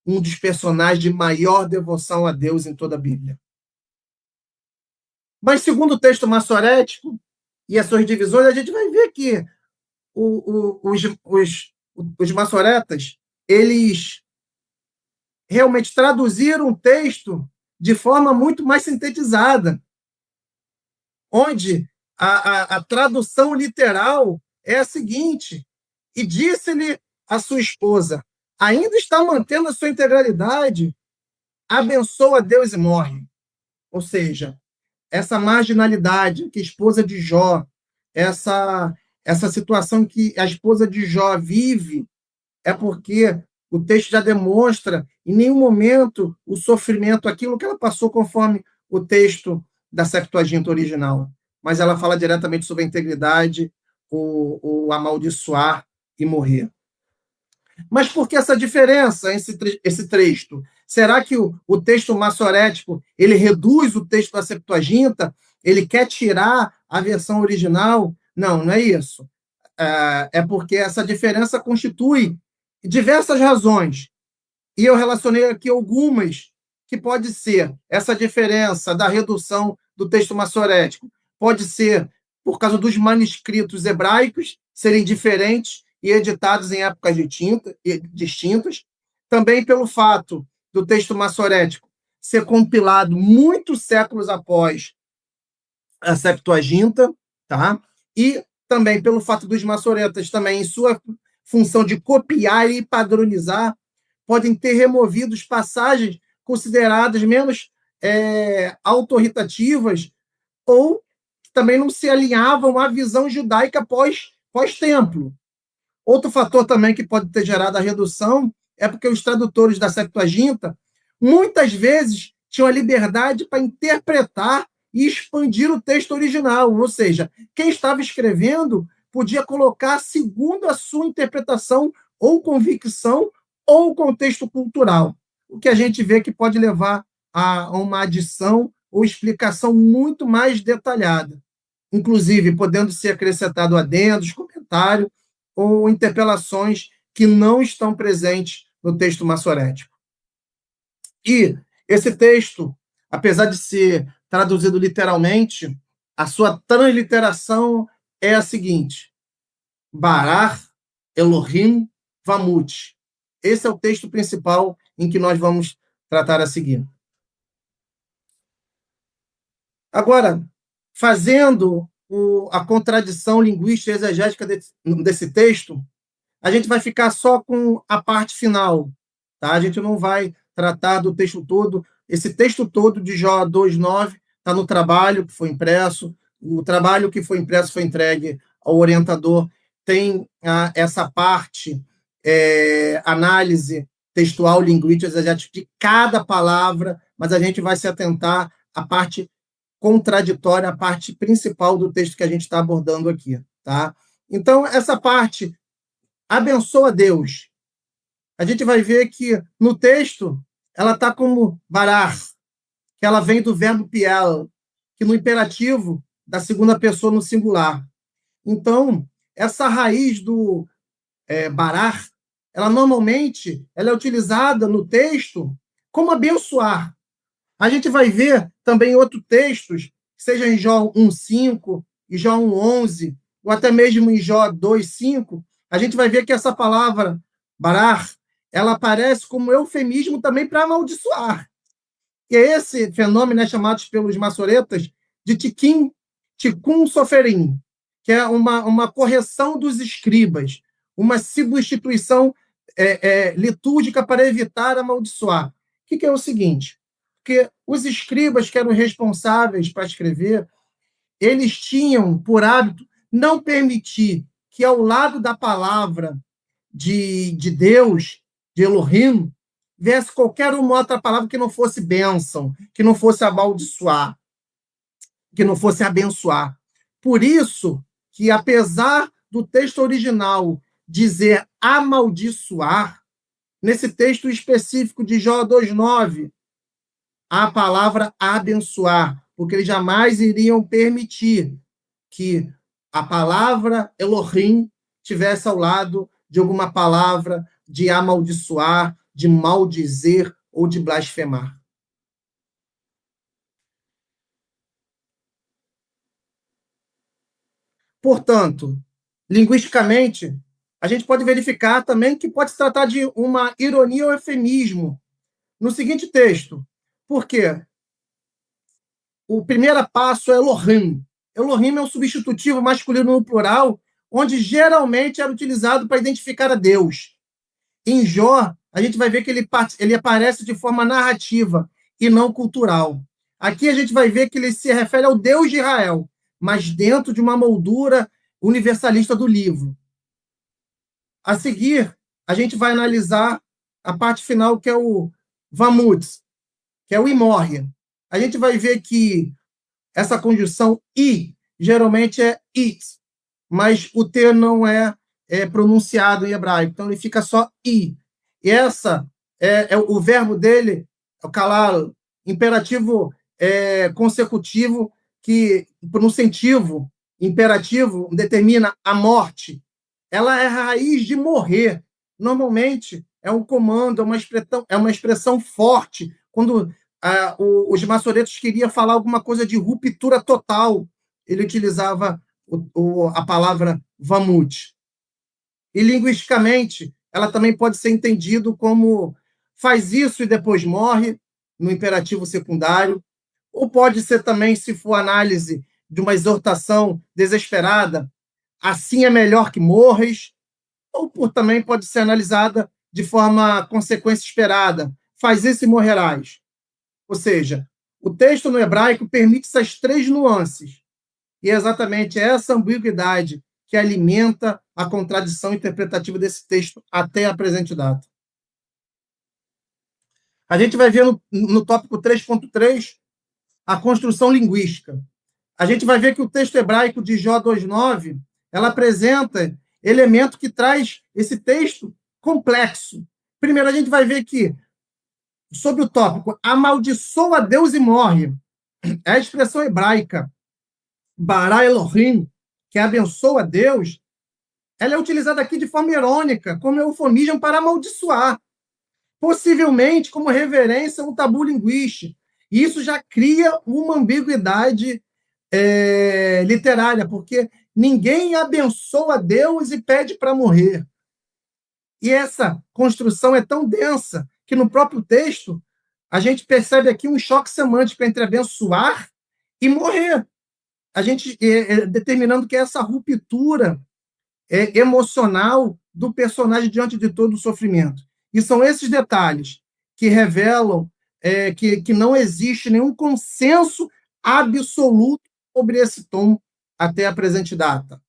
um dos personagens de maior devoção a Deus em toda a Bíblia. Mas, segundo o texto maçorético e as suas divisões, a gente vai ver que os maçoretas, eles realmente traduziram o texto de forma muito mais sintetizada, onde a tradução literal é a seguinte: e disse-lhe a sua esposa, ainda está mantendo a sua integralidade, abençoa Deus e morre. Ou seja, essa marginalidade que a esposa de Jó, essa situação que a esposa de Jó vive, é porque o texto já demonstra em nenhum momento o sofrimento, aquilo que ela passou conforme o texto da Septuaginta original. Mas ela fala diretamente sobre a integridade, o amaldiçoar e morrer. Mas por que essa diferença, esse texto? Será que o texto massorético ele reduz o texto da Septuaginta? Ele quer tirar a versão original? Não, não é isso. É porque essa diferença constitui diversas razões. E eu relacionei aqui algumas que pode ser essa diferença da redução do texto massorético. Pode ser por causa dos manuscritos hebraicos serem diferentes e editados em épocas distintas. Também pelo fato do texto massorético ser compilado muitos séculos após a Septuaginta, tá? E também pelo fato dos massoretas também, em sua função de copiar e padronizar, podem ter removido passagens consideradas menos autoritativas ou também não se alinhavam à visão judaica pós-templo. Outro fator também que pode ter gerado a redução é porque os tradutores da Septuaginta muitas vezes tinham a liberdade para interpretar e expandir o texto original, ou seja, quem estava escrevendo podia colocar segundo a sua interpretação ou convicção ou contexto cultural, o que a gente vê que pode levar a uma adição ou explicação muito mais detalhada, inclusive podendo ser acrescentado adendos, comentário ou interpelações que não estão presentes no texto massorético. E esse texto, apesar de ser traduzido literalmente, a sua transliteração é a seguinte: Barar Elohim Vamut. Esse é o texto principal em que nós vamos tratar a seguir. Agora, fazendo a contradição linguística e exegética desse texto, a gente vai ficar só com a parte final, tá? A gente não vai tratar do texto todo. Esse texto todo de Jó 2:9 está no trabalho que foi impresso. O trabalho que foi impresso foi entregue ao orientador. Tem essa parte, análise textual, linguística, exegética de cada palavra, mas a gente vai se atentar à parte contraditória, a parte principal do texto que a gente está abordando aqui, tá? Então, essa parte abençoa Deus. A gente vai ver que no texto ela está como barar, que ela vem do verbo piel, que no imperativo da segunda pessoa no singular. Então, essa raiz do barar, ela normalmente ela é utilizada no texto como abençoar. A gente vai ver também outros textos, seja em Jó 1:5, em Jó 1:11, ou até mesmo em Jó 2:5, a gente vai ver que essa palavra, barar, ela aparece como eufemismo também para amaldiçoar. E esse fenômeno é chamado pelos maçoretas de tikkun soferim, que é uma correção dos escribas, uma substituição litúrgica para evitar amaldiçoar. O que é o seguinte? Porque os escribas que eram responsáveis para escrever, eles tinham por hábito não permitir que ao lado da palavra de Deus, de Elohim, viesse qualquer uma outra palavra que não fosse bênção, que não fosse amaldiçoar, que não fosse abençoar. Por isso que, apesar do texto original dizer amaldiçoar, nesse texto específico de Jó 2:9, a palavra abençoar, porque eles jamais iriam permitir que a palavra Elohim tivesse ao lado de alguma palavra de amaldiçoar, de maldizer ou de blasfemar. Portanto, linguisticamente, a gente pode verificar também que pode se tratar de uma ironia ou eufemismo no seguinte texto. Por quê? O primeiro passo é Elohim. Elohim é um substitutivo masculino no plural, onde geralmente era utilizado para identificar a Deus. Em Jó, a gente vai ver que ele aparece de forma narrativa e não cultural. Aqui a gente vai ver que ele se refere ao Deus de Israel, mas dentro de uma moldura universalista do livro. A seguir, a gente vai analisar a parte final, que é o Vamut, que é o e morre. A gente vai ver que essa conjunção i geralmente é it, mas o T não é pronunciado em hebraico, então ele fica só I. E essa é o verbo dele, o kalal, imperativo consecutivo, que, por um sentivo imperativo, determina a morte. Ela é a raiz de morrer. Normalmente, é um comando, é uma expressão forte. Quando os maçoretos queriam falar alguma coisa de ruptura total, ele utilizava a palavra vamut. E, linguisticamente, ela também pode ser entendido como faz isso e depois morre, no imperativo secundário, ou pode ser também, se for análise de uma exortação desesperada, assim é melhor que morres, ou também pode ser analisada de forma consequência esperada, faz isso e morrerás. Ou seja, o texto no hebraico permite essas três nuances, e é exatamente essa ambiguidade que alimenta a contradição interpretativa desse texto até a presente data. A gente vai ver no tópico 3.3 a construção linguística. A gente vai ver que o texto hebraico de Jó 2:9, ela apresenta elemento que traz esse texto complexo. Primeiro, a gente vai ver que, sobre o tópico, amaldiçoa Deus e morre. É a expressão hebraica, bara Elohim, que abençoa Deus, ela é utilizada aqui de forma irônica, como eufemismo para amaldiçoar, possivelmente como reverência a um tabu linguístico. E isso já cria uma ambiguidade literária, porque ninguém abençoa Deus e pede para morrer. E essa construção é tão densa que no próprio texto a gente percebe aqui um choque semântico entre abençoar e morrer. A gente determinando que essa ruptura emocional do personagem diante de todo o sofrimento. E são esses detalhes que revelam que não existe nenhum consenso absoluto sobre esse tom até a presente data.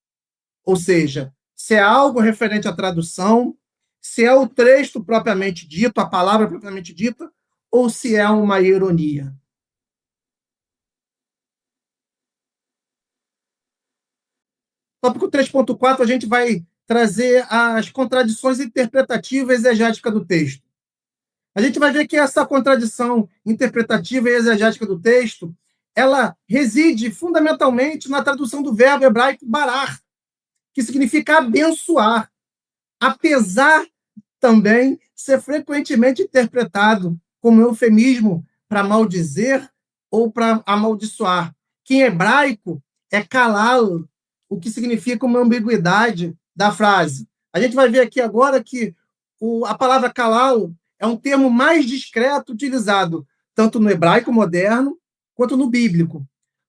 Ou seja, se é algo referente à tradução, se é o texto propriamente dito, a palavra propriamente dita, ou se é uma ironia. Tópico 3.4, a gente vai trazer as contradições interpretativas e exegéticas do texto. A gente vai ver que essa contradição interpretativa e exegética do texto, ela reside fundamentalmente na tradução do verbo hebraico barar, que significa abençoar, apesar também ser frequentemente interpretado como eufemismo para maldizer ou para amaldiçoar, que em hebraico é kalal, o que significa uma ambiguidade da frase. A gente vai ver aqui agora que a palavra kalal é um termo mais discreto utilizado tanto no hebraico moderno quanto no bíblico,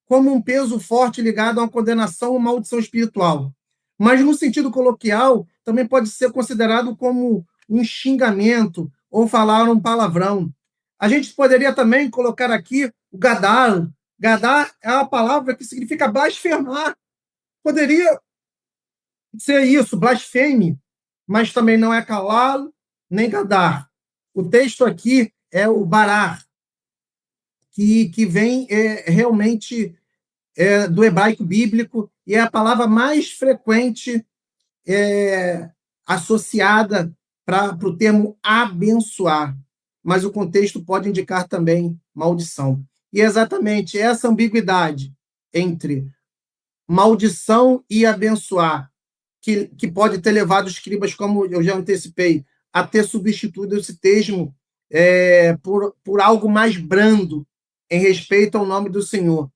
como um peso forte ligado a uma condenação ou maldição espiritual. Mas, no sentido coloquial, também pode ser considerado como um xingamento ou falar um palavrão. A gente poderia também colocar aqui o gadar. Gadar é a palavra que significa blasfemar. Poderia ser isso, blasfeme, mas também não é kalal nem gadar. O texto aqui é o barar, que vem realmente do hebraico bíblico e é a palavra mais frequente associada para o termo abençoar, mas o contexto pode indicar também maldição. E é exatamente essa ambiguidade entre maldição e abençoar que pode ter levado os escribas, como eu já antecipei, a ter substituído esse termo por algo mais brando em respeito ao nome do Senhor,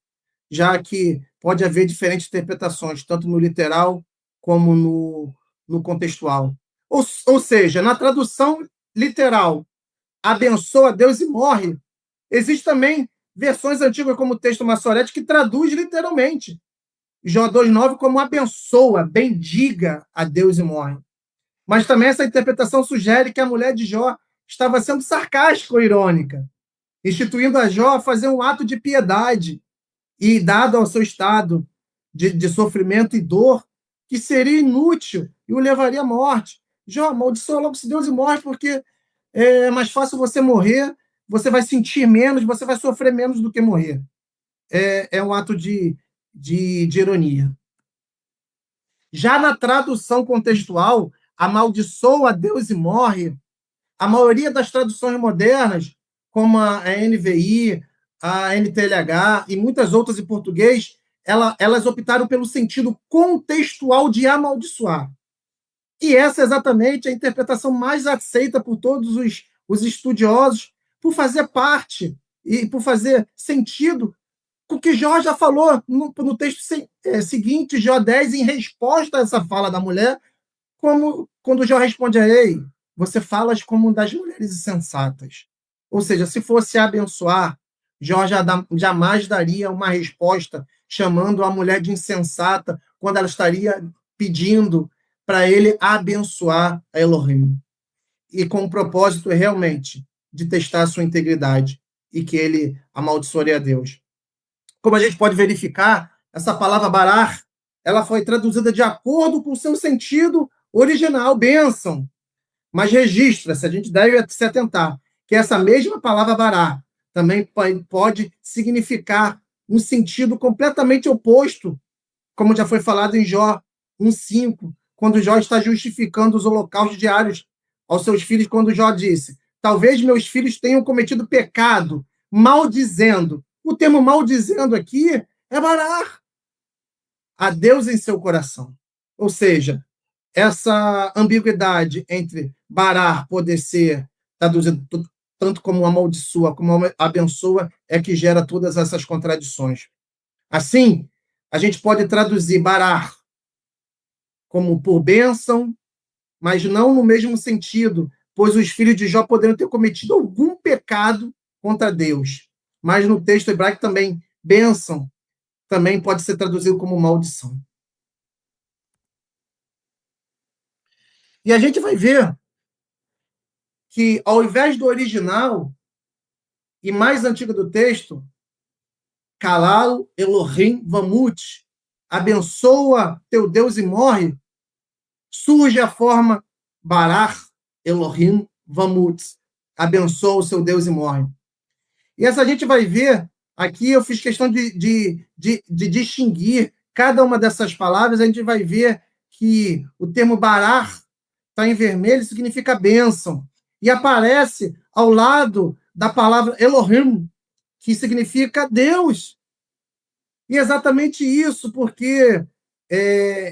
já que pode haver diferentes interpretações, tanto no literal como no contextual. Ou seja, na tradução literal, abençoa Deus e morre, existe também versões antigas, como o texto Massorete, que traduz literalmente. Jó 2:9 como abençoa, bendiga a Deus e morre. Mas também essa interpretação sugere que a mulher de Jó estava sendo sarcástica ou irônica, instituindo a Jó a fazer um ato de piedade e, dado ao seu estado de sofrimento e dor, que seria inútil e o levaria à morte. Jó, amaldiçoa logo Deus e morre, porque é mais fácil você morrer, você vai sentir menos, você vai sofrer menos do que morrer. É um ato de ironia. Já na tradução contextual, amaldiçoa a Deus e morre, a maioria das traduções modernas, como a NVI, a NTLH e muitas outras em português, elas optaram pelo sentido contextual de amaldiçoar. E essa é exatamente a interpretação mais aceita por todos os estudiosos, por fazer parte e por fazer sentido com o que Jó já falou no texto seguinte, Jó 10, em resposta a essa fala da mulher, como quando Jó responde a Ei, você falas como das mulheres insensatas. Ou seja, se fosse abençoar, Jó jamais daria uma resposta chamando a mulher de insensata quando ela estaria pedindo para ele abençoar a Elohim. E com o propósito realmente de testar a sua integridade e que ele amaldiçoaria a Deus. Como a gente pode verificar, essa palavra barar, ela foi traduzida de acordo com o seu sentido original, bênção. Mas registra-se, a gente deve se atentar, que essa mesma palavra barar também pode significar um sentido completamente oposto, como já foi falado em Jó 1,5, quando Jó está justificando os holocaustos diários aos seus filhos, quando Jó disse, talvez meus filhos tenham cometido pecado, maldizendo. O termo maldizendo aqui é barar a Deus em seu coração. Ou seja, essa ambiguidade entre barar poder ser traduzido tanto como amaldiçoa, como abençoa, é que gera todas essas contradições. Assim, a gente pode traduzir barar como por bênção, mas não no mesmo sentido, pois os filhos de Jó poderiam ter cometido algum pecado contra Deus. Mas no texto hebraico também, bênção também pode ser traduzido como maldição. E a gente vai ver que, ao invés do original e mais antigo do texto, Kalal Elohim Vamut, abençoa teu Deus e morre, surge a forma Barar Elohim Vamut, abençoa o seu Deus e morre. E essa a gente vai ver, aqui eu fiz questão de distinguir cada uma dessas palavras, a gente vai ver que o termo Barar está em vermelho, significa bênção, e aparece ao lado da palavra Elohim, que significa Deus. E exatamente isso, porque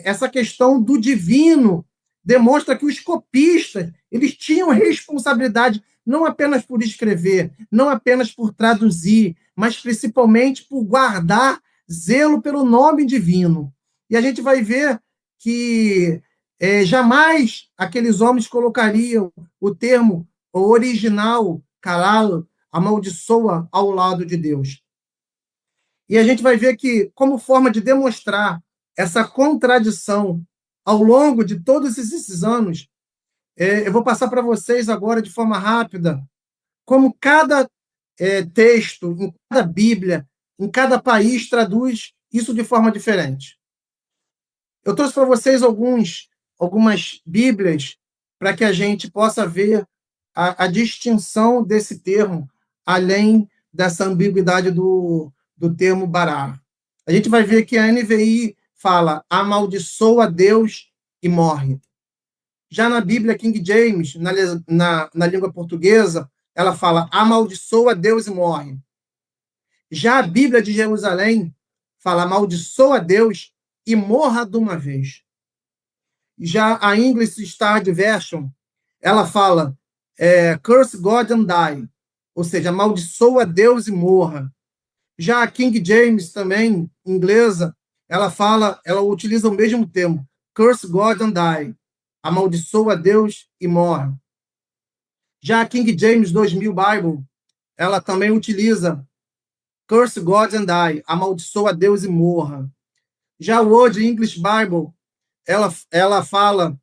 essa questão do divino demonstra que os copistas eles tinham responsabilidade não apenas por escrever, não apenas por traduzir, mas principalmente por guardar zelo pelo nome divino. E a gente vai ver que jamais aqueles homens colocariam o termo original, Kalal, amaldiçoa, ao lado de Deus. E a gente vai ver que, como forma de demonstrar essa contradição ao longo de todos esses anos, eu vou passar para vocês agora, de forma rápida, como cada texto, em cada Bíblia, em cada país, traduz isso de forma diferente. Eu trouxe para vocês algumas Bíblias para que a gente possa ver a distinção desse termo, além dessa ambiguidade do termo barar. A gente vai ver que a NVI fala amaldiçoa Deus e morre. Já na Bíblia King James, na língua portuguesa, ela fala amaldiçoa Deus e morre. Já a Bíblia de Jerusalém fala amaldiçoa Deus e morra de uma vez. Já a English Standard Version, ela fala curse God and die, ou seja, amaldiçoa Deus e morra. Já a King James também, inglesa, ela utiliza o mesmo termo, curse God and die, amaldiçoa Deus e morre. Já a King James 2000 Bible, ela também utiliza curse God and die, amaldiçoa Deus e morra. Já o Old English Bible, ela fala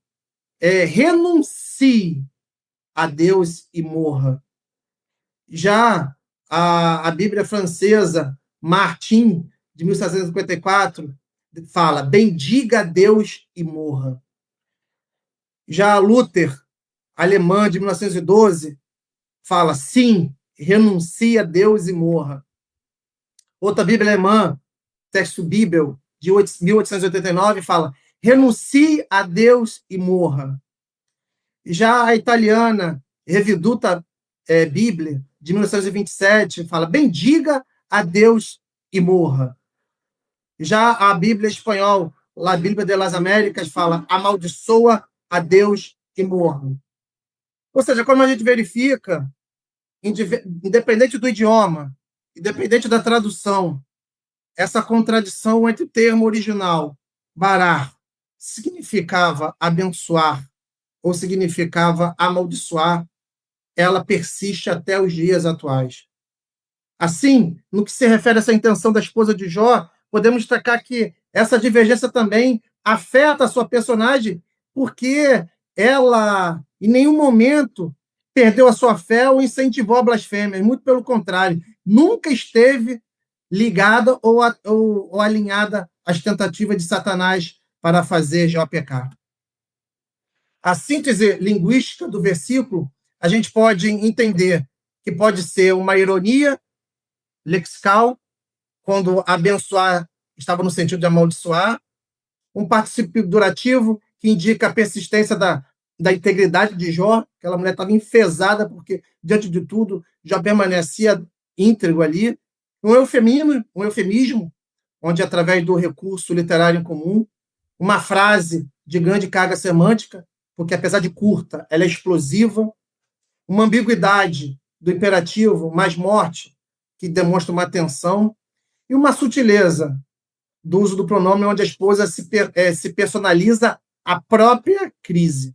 renuncie a Deus e morra. Já a Bíblia francesa, Martin, de 1754, fala bendiga a Deus e morra. Já a Luther, alemã, de 1912, fala sim, renuncie a Deus e morra. Outra Bíblia alemã, texto Bíbel, de 1889, fala renuncie a Deus e morra. Já a italiana Reviduta Bíblia, de 1927, fala: bendiga a Deus e morra. Já a Bíblia espanhol, a Bíblia de las Américas, fala: amaldiçoa a Deus e morra. Ou seja, quando a gente verifica, independente do idioma, independente da tradução, essa contradição entre o termo original, barar, significava abençoar ou significava amaldiçoar, ela persiste até os dias atuais. Assim, no que se refere a essa intenção da esposa de Jó, podemos destacar que essa divergência também afeta a sua personagem, porque ela, em nenhum momento, perdeu a sua fé ou incentivou a blasfêmia. Muito pelo contrário, nunca esteve ligada ou alinhada às tentativas de Satanás para fazer Jó pecar. A síntese linguística do versículo, a gente pode entender que pode ser uma ironia lexical, quando abençoar estava no sentido de amaldiçoar, um particípio durativo, que indica a persistência da integridade de Jó. Aquela mulher estava enfesada, porque, diante de tudo, Jó permanecia íntegro ali. Um eufemismo, onde, através do recurso literário em comum, uma frase de grande carga semântica, porque, apesar de curta, ela é explosiva, uma ambiguidade do imperativo mais morte, que demonstra uma tensão, e uma sutileza do uso do pronome, onde a esposa se personaliza a própria crise.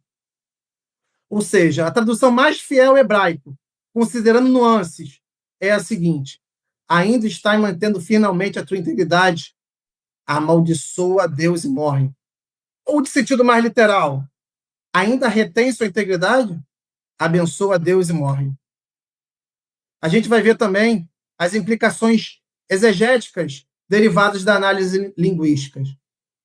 Ou seja, a tradução mais fiel ao hebraico, considerando nuances, é a seguinte: ainda está mantendo finalmente a tua integridade, amaldiçoa a Deus e morre. Ou, de sentido mais literal, ainda retém sua integridade, abençoa a Deus e morre. A gente vai ver também as implicações exegéticas derivadas da análise linguística.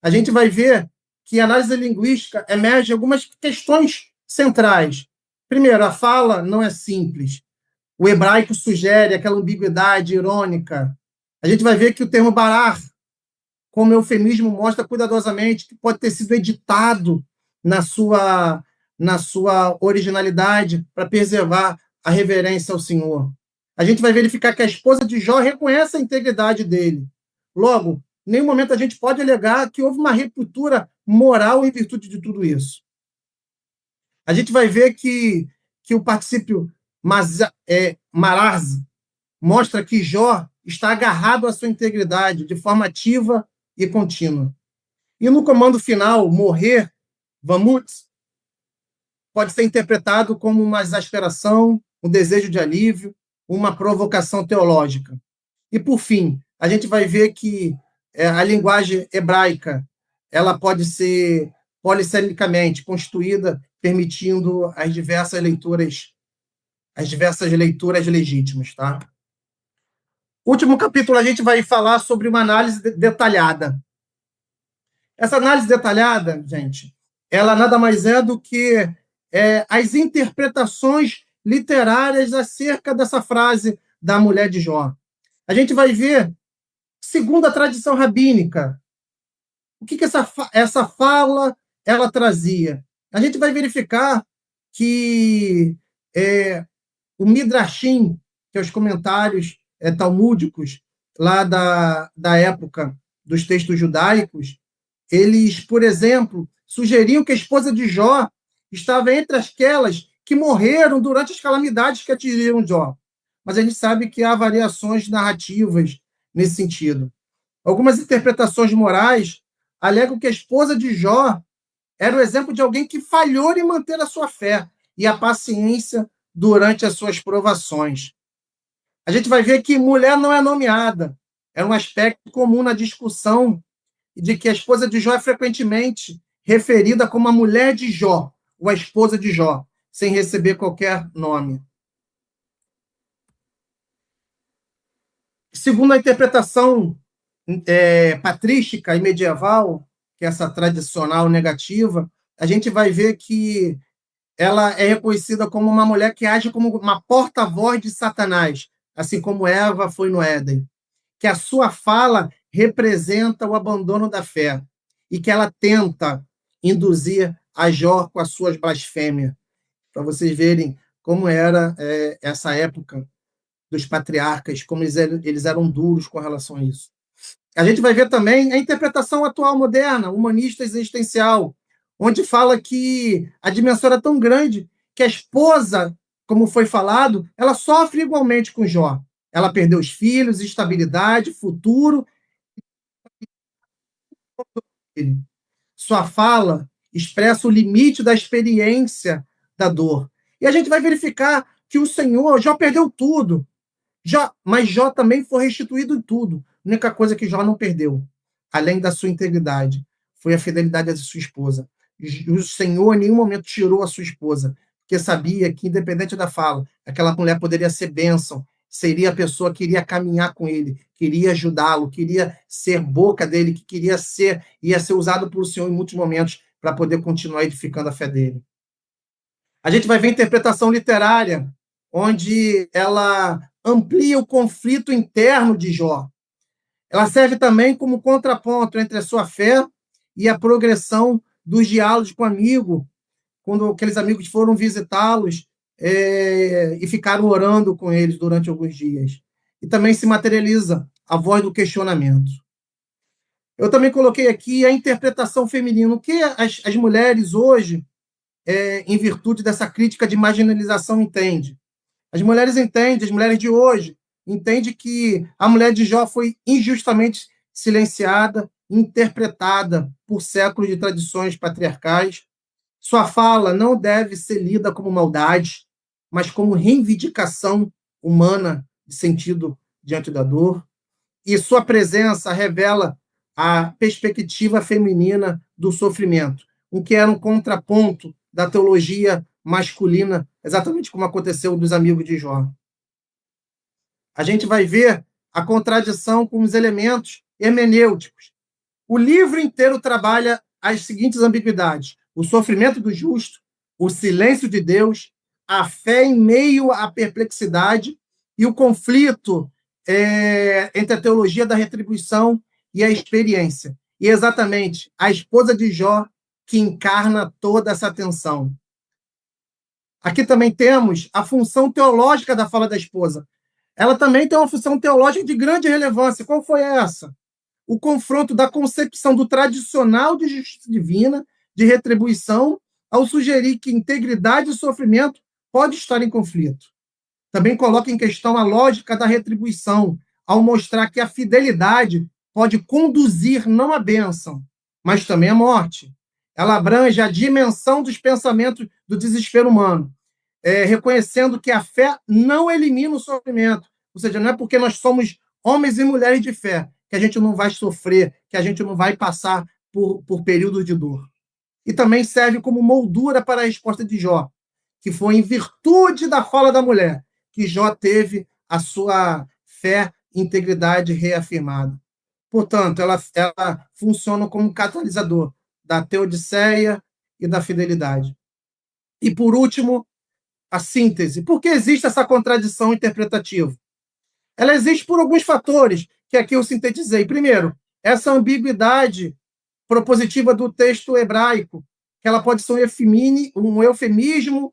A gente vai ver que a análise linguística emerge algumas questões centrais. Primeiro, a fala não é simples. O hebraico sugere aquela ambiguidade irônica. A gente vai ver que o termo barar, como eufemismo, mostra cuidadosamente que pode ter sido editado na sua originalidade para preservar a reverência ao Senhor. A gente vai verificar que a esposa de Jó reconhece a integridade dele. Logo, em nenhum momento a gente pode alegar que houve uma ruptura moral em virtude de tudo isso. A gente vai ver que o particípio mararze mostra que Jó está agarrado à sua integridade de forma ativa e contínua. E no comando final, morrer, vamut, pode ser interpretado como uma exasperação, um desejo de alívio, uma provocação teológica. E, por fim, a gente vai ver que a linguagem hebraica ela pode ser polissemicamente constituída, permitindo as diversas leituras legítimas. Tá? Último capítulo, a gente vai falar sobre uma análise detalhada. Essa análise detalhada, gente, ela nada mais é do que as interpretações literárias acerca dessa frase da mulher de Jó. A gente vai ver, segundo a tradição rabínica, o que essa fala ela trazia. A gente vai verificar que o Midrashim, que é os comentários talmúdicos lá da época dos textos judaicos, eles, por exemplo, sugeriam que a esposa de Jó estava entre aquelas que morreram durante as calamidades que atingiram Jó. Mas a gente sabe que há variações narrativas nesse sentido. Algumas interpretações morais alegam que a esposa de Jó era o exemplo de alguém que falhou em manter a sua fé e a paciência durante as suas provações. A gente vai ver que mulher não é nomeada. É um aspecto comum na discussão de que a esposa de Jó é frequentemente referida como a mulher de Jó, ou a esposa de Jó, sem receber qualquer nome. Segundo a interpretação patrística e medieval, que é essa tradicional negativa, a gente vai ver que ela é reconhecida como uma mulher que age como uma porta-voz de Satanás, assim como Eva foi no Éden, que a sua fala representa o abandono da fé e que ela tenta induzir a Jó com as suas blasfêmias, para vocês verem como era essa época dos patriarcas, como eles eram duros com relação a isso. A gente vai ver também a interpretação atual, moderna, humanista existencial, onde fala que a dimensão era tão grande que a esposa, como foi falado, ela sofre igualmente com Jó. Ela perdeu os filhos, estabilidade, futuro. Sua fala expressa o limite da experiência da dor. E a gente vai verificar que o Senhor, Jó perdeu tudo, mas Jó também foi restituído em tudo. A única coisa que Jó não perdeu, além da sua integridade, foi a fidelidade da sua esposa. O Senhor em nenhum momento tirou a sua esposa, porque sabia que, independente da fala, aquela mulher poderia ser bênção, seria a pessoa que iria caminhar com ele, queria ajudá-lo, queria ser boca dele, que ia ser usado pelo Senhor em muitos momentos para poder continuar edificando a fé dele. A gente vai ver a interpretação literária, onde ela amplia o conflito interno de Jó. Ela serve também como contraponto entre a sua fé e a progressão dos diálogos com o amigo, quando aqueles amigos foram visitá-los e ficaram orando com eles durante alguns dias. E também se materializa a voz do questionamento. Eu também coloquei aqui a interpretação feminina. O que as mulheres hoje, em virtude dessa crítica de marginalização, entendem? As mulheres de hoje, entendem que a mulher de Jó foi injustamente silenciada, interpretada por séculos de tradições patriarcais. Sua fala não deve ser lida como maldade, mas como reivindicação humana de sentido diante da dor. E sua presença revela a perspectiva feminina do sofrimento, o que era um contraponto da teologia masculina, exatamente como aconteceu dos amigos de Jó. A gente vai ver a contradição com os elementos hermenêuticos. O livro inteiro trabalha as seguintes ambiguidades: o sofrimento do justo, o silêncio de Deus, a fé em meio à perplexidade e o conflito entre a teologia da retribuição e a experiência. E exatamente a esposa de Jó que encarna toda essa tensão. Aqui também temos a função teológica da fala da esposa. Ela também tem uma função teológica de grande relevância. Qual foi essa? O confronto da concepção do tradicional de justiça divina, de retribuição, ao sugerir que integridade e sofrimento podem estar em conflito. Também coloca em questão a lógica da retribuição, ao mostrar que a fidelidade pode conduzir não à bênção, mas também à morte. Ela abrange a dimensão dos pensamentos do desespero humano, reconhecendo que a fé não elimina o sofrimento. Ou seja, não é porque nós somos homens e mulheres de fé que a gente não vai sofrer, que a gente não vai passar por períodos de dor. E também serve como moldura para a resposta de Jó, que foi em virtude da fala da mulher que Jó teve a sua fé e integridade reafirmada. Portanto, ela funciona como catalisador da teodiceia e da fidelidade. E, por último, a síntese. Por que existe essa contradição interpretativa? Ela existe por alguns fatores que aqui eu sintetizei. Primeiro, essa ambiguidade propositiva do texto hebraico, que ela pode ser um eufemismo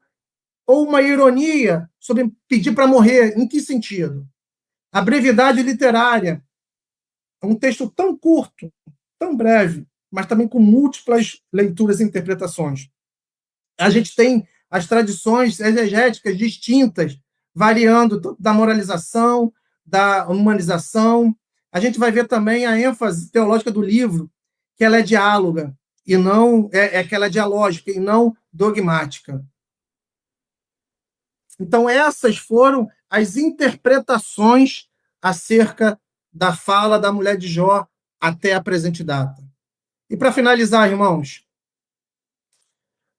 ou uma ironia sobre pedir para morrer. Em que sentido? A brevidade literária. É um texto tão curto, tão breve, mas também com múltiplas leituras e interpretações. A gente tem as tradições exegéticas distintas, variando da moralização, da humanização. A gente vai ver também a ênfase teológica do livro, que ela é diáloga, e não que ela é dialógica e não dogmática. Então, essas foram as interpretações acerca da fala da mulher de Jó até a presente data. E para finalizar, irmãos,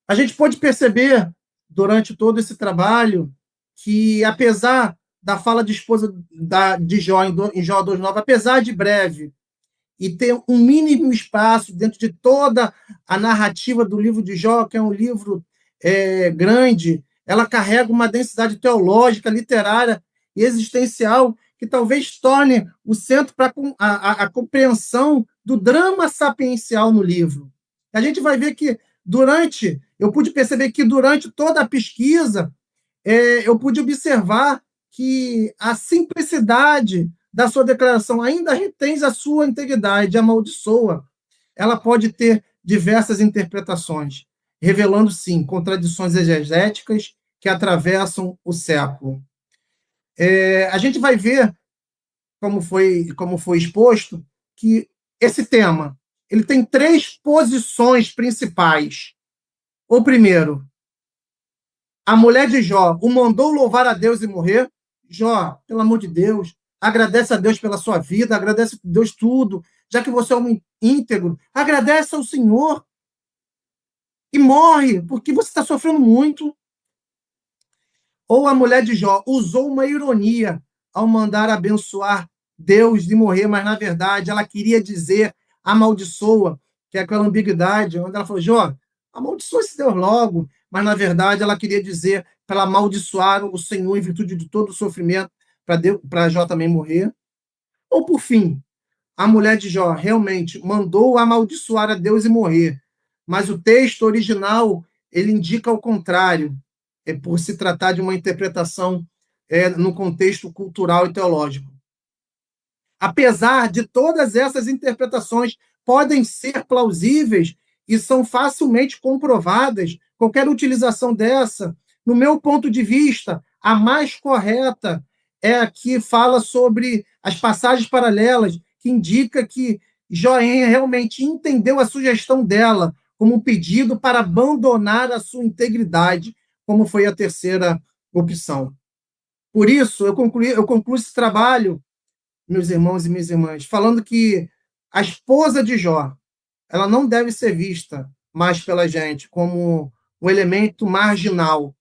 a gente pode perceber, durante todo esse trabalho, que apesar da fala de esposa de Jó em Jó 2:9, apesar de breve, e ter um mínimo espaço dentro de toda a narrativa do livro de Jó, que é um livro grande, ela carrega uma densidade teológica, literária e existencial que talvez torne o centro para a compreensão do drama sapiencial no livro. A gente vai ver que eu pude perceber que durante toda a pesquisa, eu pude observar que a simplicidade da sua declaração ainda retém a sua integridade, amaldiçoa. Ela pode ter diversas interpretações, revelando, sim, contradições exegéticas que atravessam o século. A gente vai ver, como foi exposto, que esse tema ele tem 3 posições principais. O primeiro, a mulher de Jó o mandou louvar a Deus e morrer. Jó, pelo amor de Deus, agradece a Deus pela sua vida, agradece a Deus tudo, já que você é um íntegro, agradece ao Senhor e morre, porque você está sofrendo muito. Ou a mulher de Jó usou uma ironia ao mandar abençoar Deus de morrer, mas na verdade ela queria dizer amaldiçoa, que é aquela ambiguidade, onde ela falou, Jó, amaldiçoa esse Deus logo, mas na verdade ela queria dizer para ela amaldiçoar o Senhor em virtude de todo o sofrimento, para Jó também morrer. Ou por fim, a mulher de Jó realmente mandou amaldiçoar a Deus e morrer, mas o texto original ele indica o contrário, por se tratar de uma interpretação no contexto cultural e teológico. Apesar de todas essas interpretações podem ser plausíveis e são facilmente comprovadas, qualquer utilização dessa, no meu ponto de vista, a mais correta é a que fala sobre as passagens paralelas, que indica que Joém realmente entendeu a sugestão dela como um pedido para abandonar a sua integridade, como foi a terceira opção. Por isso, eu concluo esse trabalho, meus irmãos e minhas irmãs, falando que a esposa de Jó, ela não deve ser vista mais pela gente como um elemento marginal,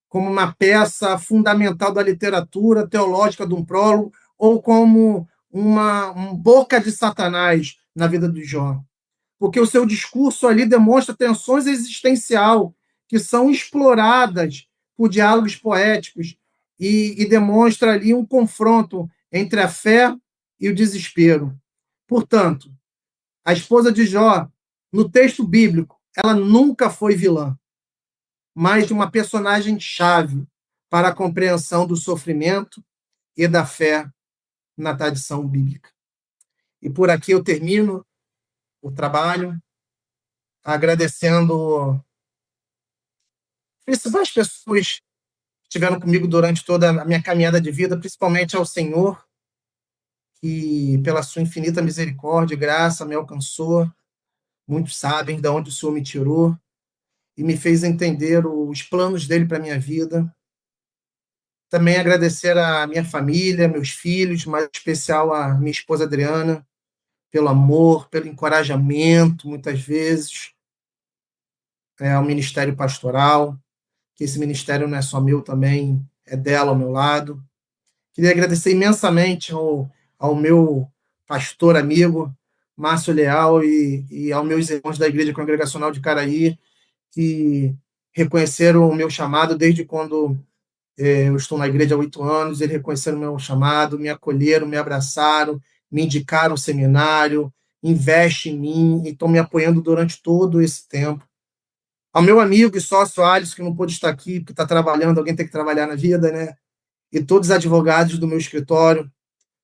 como uma peça fundamental da literatura teológica de um prólogo, ou como uma boca de Satanás na vida de Jó. Porque o seu discurso ali demonstra tensões existencial que são exploradas por diálogos poéticos e demonstra ali um confronto entre a fé e o desespero. Portanto, a esposa de Jó, no texto bíblico, ela nunca foi vilã, mas uma personagem-chave para a compreensão do sofrimento e da fé na tradição bíblica. E por aqui eu termino o trabalho, agradecendo principais pessoas que estiveram comigo durante toda a minha caminhada de vida, principalmente ao Senhor, que pela sua infinita misericórdia e graça me alcançou. Muitos sabem de onde o Senhor me tirou e me fez entender os planos dele para a minha vida. Também agradecer a minha família, meus filhos, mais em especial a minha esposa Adriana, pelo amor, pelo encorajamento, muitas vezes, ao ministério pastoral, que esse ministério não é só meu também, é dela ao meu lado. Queria agradecer imensamente ao meu pastor amigo, Márcio Leal, e aos meus irmãos da Igreja Congregacional de Caraí, que reconheceram o meu chamado desde quando eu estou na igreja há 8 anos, eles reconheceram o meu chamado, me acolheram, me abraçaram, me indicaram o seminário, investem em mim e estão me apoiando durante todo esse tempo. Ao meu amigo e sócio Alisson, que não pôde estar aqui, porque está trabalhando, alguém tem que trabalhar na vida, né? E todos os advogados do meu escritório,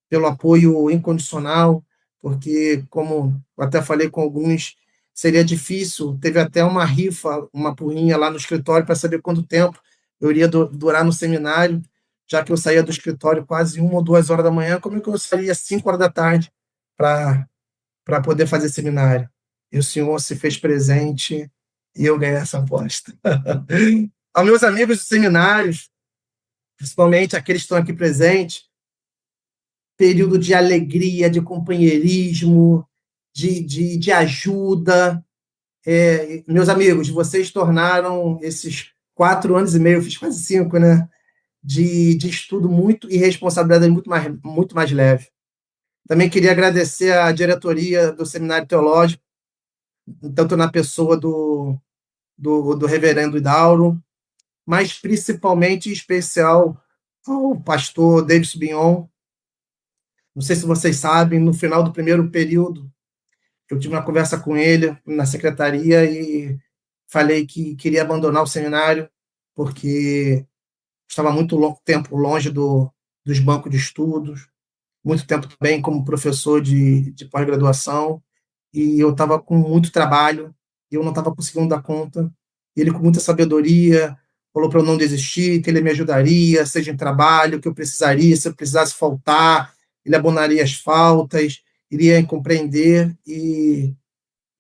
pelo apoio incondicional, porque, como eu até falei com alguns, seria difícil, teve até uma rifa, uma porrinha lá no escritório para saber quanto tempo eu iria durar no seminário, já que eu saía do escritório quase 1 ou 2 horas da manhã, como é que eu sairia às 5 horas da tarde para poder fazer seminário? E o Senhor se fez presente e eu ganhei essa aposta. Aos meus amigos dos seminários, principalmente aqueles que estão aqui presentes, período de alegria, de companheirismo, de ajuda. Meus amigos, vocês tornaram esses 4 anos e meio, eu fiz quase 5, né? De estudo muito e responsabilidade muito mais leve. Também queria agradecer à diretoria do Seminário Teológico, tanto na pessoa do reverendo Idauro, mas principalmente em especial ao pastor Davis Bignon. Não sei se vocês sabem, no final do primeiro período, eu tive uma conversa com ele na secretaria e falei que queria abandonar o seminário porque estava muito tempo longe dos bancos de estudos, muito tempo também como professor de pós-graduação, e eu estava com muito trabalho, e eu não estava conseguindo dar conta. Ele, com muita sabedoria, falou para eu não desistir, que ele me ajudaria, seja em trabalho, que eu precisaria, se eu precisasse faltar, ele abonaria as faltas, iria compreender, e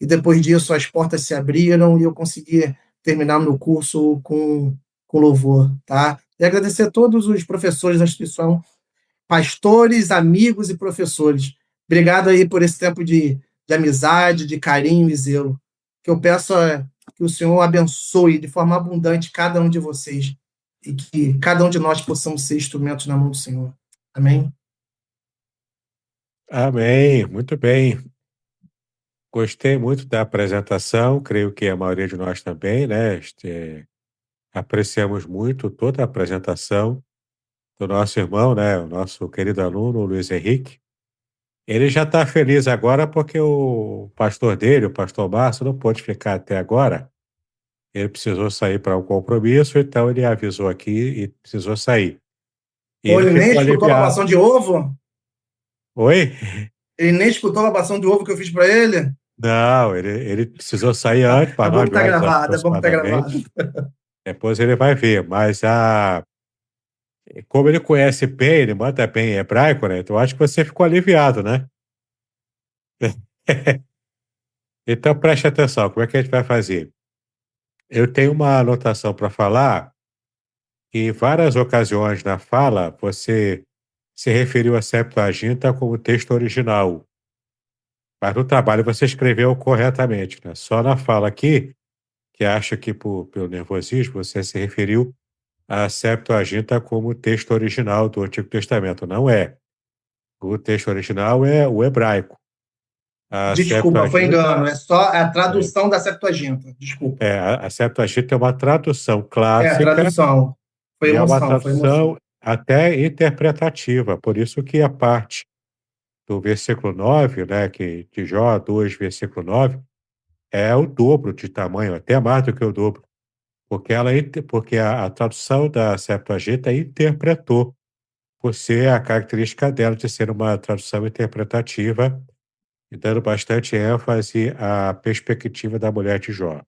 depois disso as portas se abriram e eu consegui terminar meu curso com louvor, tá? E agradecer a todos os professores da instituição, pastores, amigos e professores. Obrigado aí por esse tempo de amizade, de carinho e zelo. O que eu peço é que o Senhor abençoe de forma abundante cada um de vocês e que cada um de nós possamos ser instrumentos na mão do Senhor. Amém? Amém, muito bem. Gostei muito da apresentação, creio que a maioria de nós também, né? Apreciamos muito toda a apresentação do nosso irmão, né? O nosso querido aluno, o Luiz Henrique. Ele já está feliz agora porque o pastor dele, o pastor Márcio, não pôde ficar até agora. Ele precisou sair para um compromisso, então ele avisou aqui e precisou sair. E Ou ele ele nem ficou escutou a aliviado. lavação de ovo? Oi? Ele nem escutou a lavação de ovo que eu fiz para ele? Não, ele precisou sair antes, É para bom que 9 tá horas gravado, é bom que tá aproximadamente. gravado. Depois ele vai ver, mas como ele conhece bem, ele manda bem em hebraico, né? Então eu acho que você ficou aliviado, né? Então preste atenção, como é que a gente vai fazer? Eu tenho uma anotação para falar, que em várias ocasiões na fala você se referiu à Septuaginta como texto original, mas no trabalho você escreveu corretamente, né? Só na fala aqui, que acho que pelo nervosismo você se referiu à Septuaginta como texto original do Antigo Testamento. Não é. O texto original é o hebraico. A Desculpa, foi Septuaginta engano. É só a é, tradução da Septuaginta. Desculpa. a Septuaginta é uma tradução É a clássica tradução. Foi e é uma emoção, foi tradução emoção. até interpretativa. Por isso que a parte do versículo 9, né, de Jó 2, versículo 9, é o dobro de tamanho, até mais do que o dobro, porque porque a tradução da Septuaginta interpretou, por ser a característica dela de ser uma tradução interpretativa e dando bastante ênfase à perspectiva da mulher de Jó.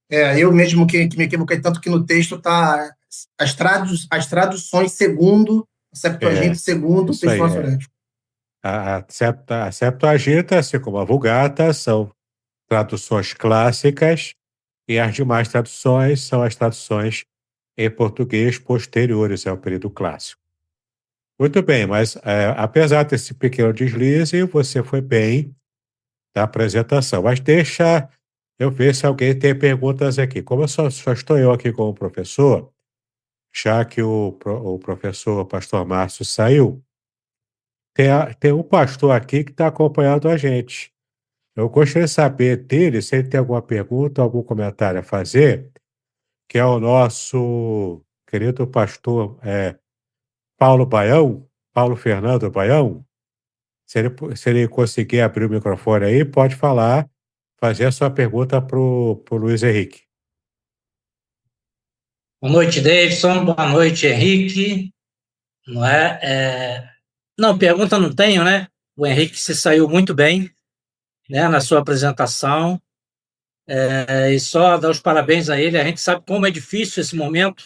Eu mesmo que me equivoquei tanto que no texto está as traduções segundo a Septuaginta, É, segundo o isso texto aí, é. maçorético. A Septuaginta, assim como a Vulgata, são traduções clássicas e as demais traduções são as traduções em português posteriores ao período clássico. Muito bem, mas apesar desse pequeno deslize, você foi bem da apresentação. Mas deixa eu ver se alguém tem perguntas aqui. Como eu só estou eu aqui como professor, já que o professor Pastor Márcio saiu, tem um pastor aqui que está acompanhando a gente. Eu gostaria de saber dele se ele tem alguma pergunta, algum comentário a fazer, que é o nosso querido pastor Paulo Baião, Paulo Fernando Baião. Se ele conseguir abrir o microfone aí, pode falar, fazer a sua pergunta para o Luiz Henrique. Boa noite, Davidson. Boa noite, Henrique. Não é? Não, pergunta não tenho, né? O Henrique se saiu muito bem, né, na sua apresentação. E só dar os parabéns a ele. A gente sabe como é difícil esse momento,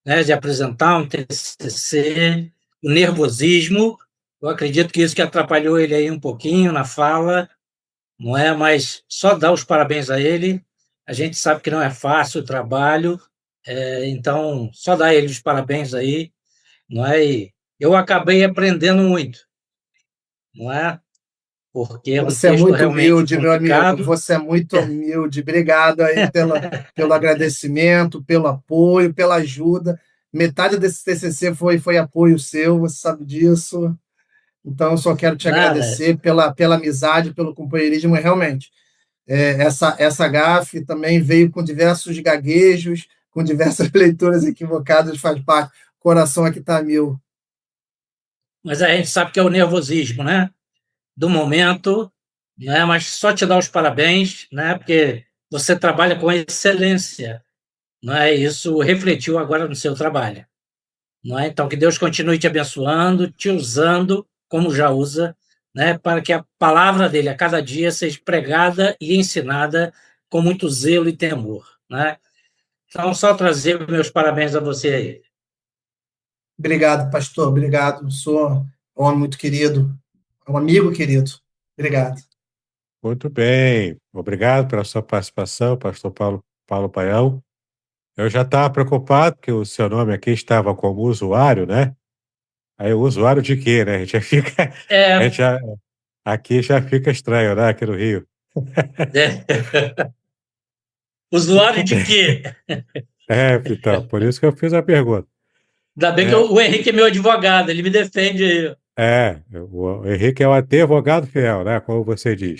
né, de apresentar um TCC, o nervosismo. Eu acredito que isso que atrapalhou ele aí um pouquinho na fala, não é? Mas só dar os parabéns a ele. A gente sabe que não é fácil o trabalho, então só dar ele os parabéns aí, não é? E eu acabei aprendendo muito, não é? Porque é um Você é texto muito realmente humilde, meu amigo. complicado. Você é muito humilde. Obrigado aí pelo agradecimento, pelo apoio, pela ajuda. Metade desse TCC foi apoio seu, você sabe disso. Então, eu só quero te Nada, agradecer pela amizade, pelo companheirismo. E realmente, essa gafe também veio com diversos gaguejos, com diversas leituras equivocadas, faz parte. O coração aqui está mil. mas a gente sabe que é o nervosismo, né? Do momento, né? Mas só te dar os parabéns, né? Porque você trabalha com excelência, não é? Isso refletiu agora no seu trabalho, não é? Então, que Deus continue te abençoando, te usando, como já usa, né? Para que a palavra dele a cada dia seja pregada e ensinada com muito zelo e temor, né? Então, só trazer meus parabéns a você aí. Obrigado, pastor. Obrigado. Sou um homem muito querido, um amigo querido. Obrigado. Muito bem. Obrigado pela sua participação, pastor Paulo Paião. Eu já estava preocupado que o seu nome aqui estava como usuário, né? Aí o usuário de quê, né? A gente já fica, a gente É, já, aqui já fica estranho, né? Aqui no Rio. Muito usuário de bem. quê? Então, por isso que eu fiz a pergunta. Ainda bem que É, o Henrique é meu advogado, ele me defende aí. o Henrique é o advogado fiel, né? Como você diz.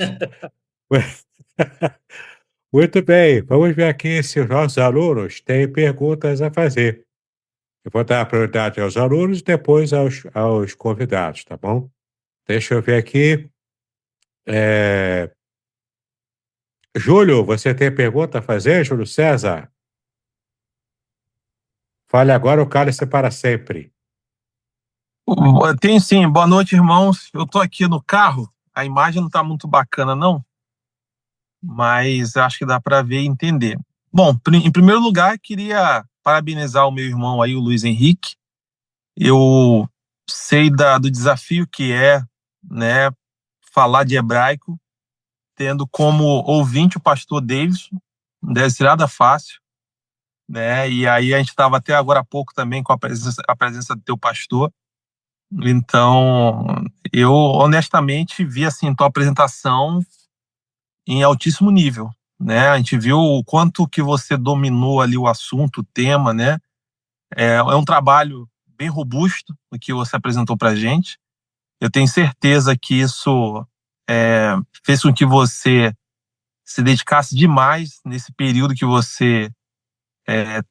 Muito bem, vamos ver aqui se os nossos alunos têm perguntas a fazer. Eu vou dar prioridade aos alunos e depois aos convidados, tá bom? Deixa eu ver aqui. É, Júlio, você tem pergunta a fazer, Júlio César? Fale agora ou cale-se para sempre. Tem sim, boa noite, irmãos. Eu tô aqui no carro, a imagem não tá muito bacana, não, mas acho que dá para ver e entender. Bom, em primeiro lugar, queria parabenizar o meu irmão aí, o Luiz Henrique. Eu sei do desafio que é, né, falar de hebraico, tendo como ouvinte o pastor Davidson, não deve ser nada fácil, né? E aí a gente estava até agora há pouco também com a presença do teu pastor. Então, eu honestamente vi assim tua apresentação em altíssimo nível, né? A gente viu o quanto que você dominou ali o assunto, o tema, né? É um trabalho bem robusto o que você apresentou para a gente. Eu tenho certeza que isso fez com que você se dedicasse demais nesse período que você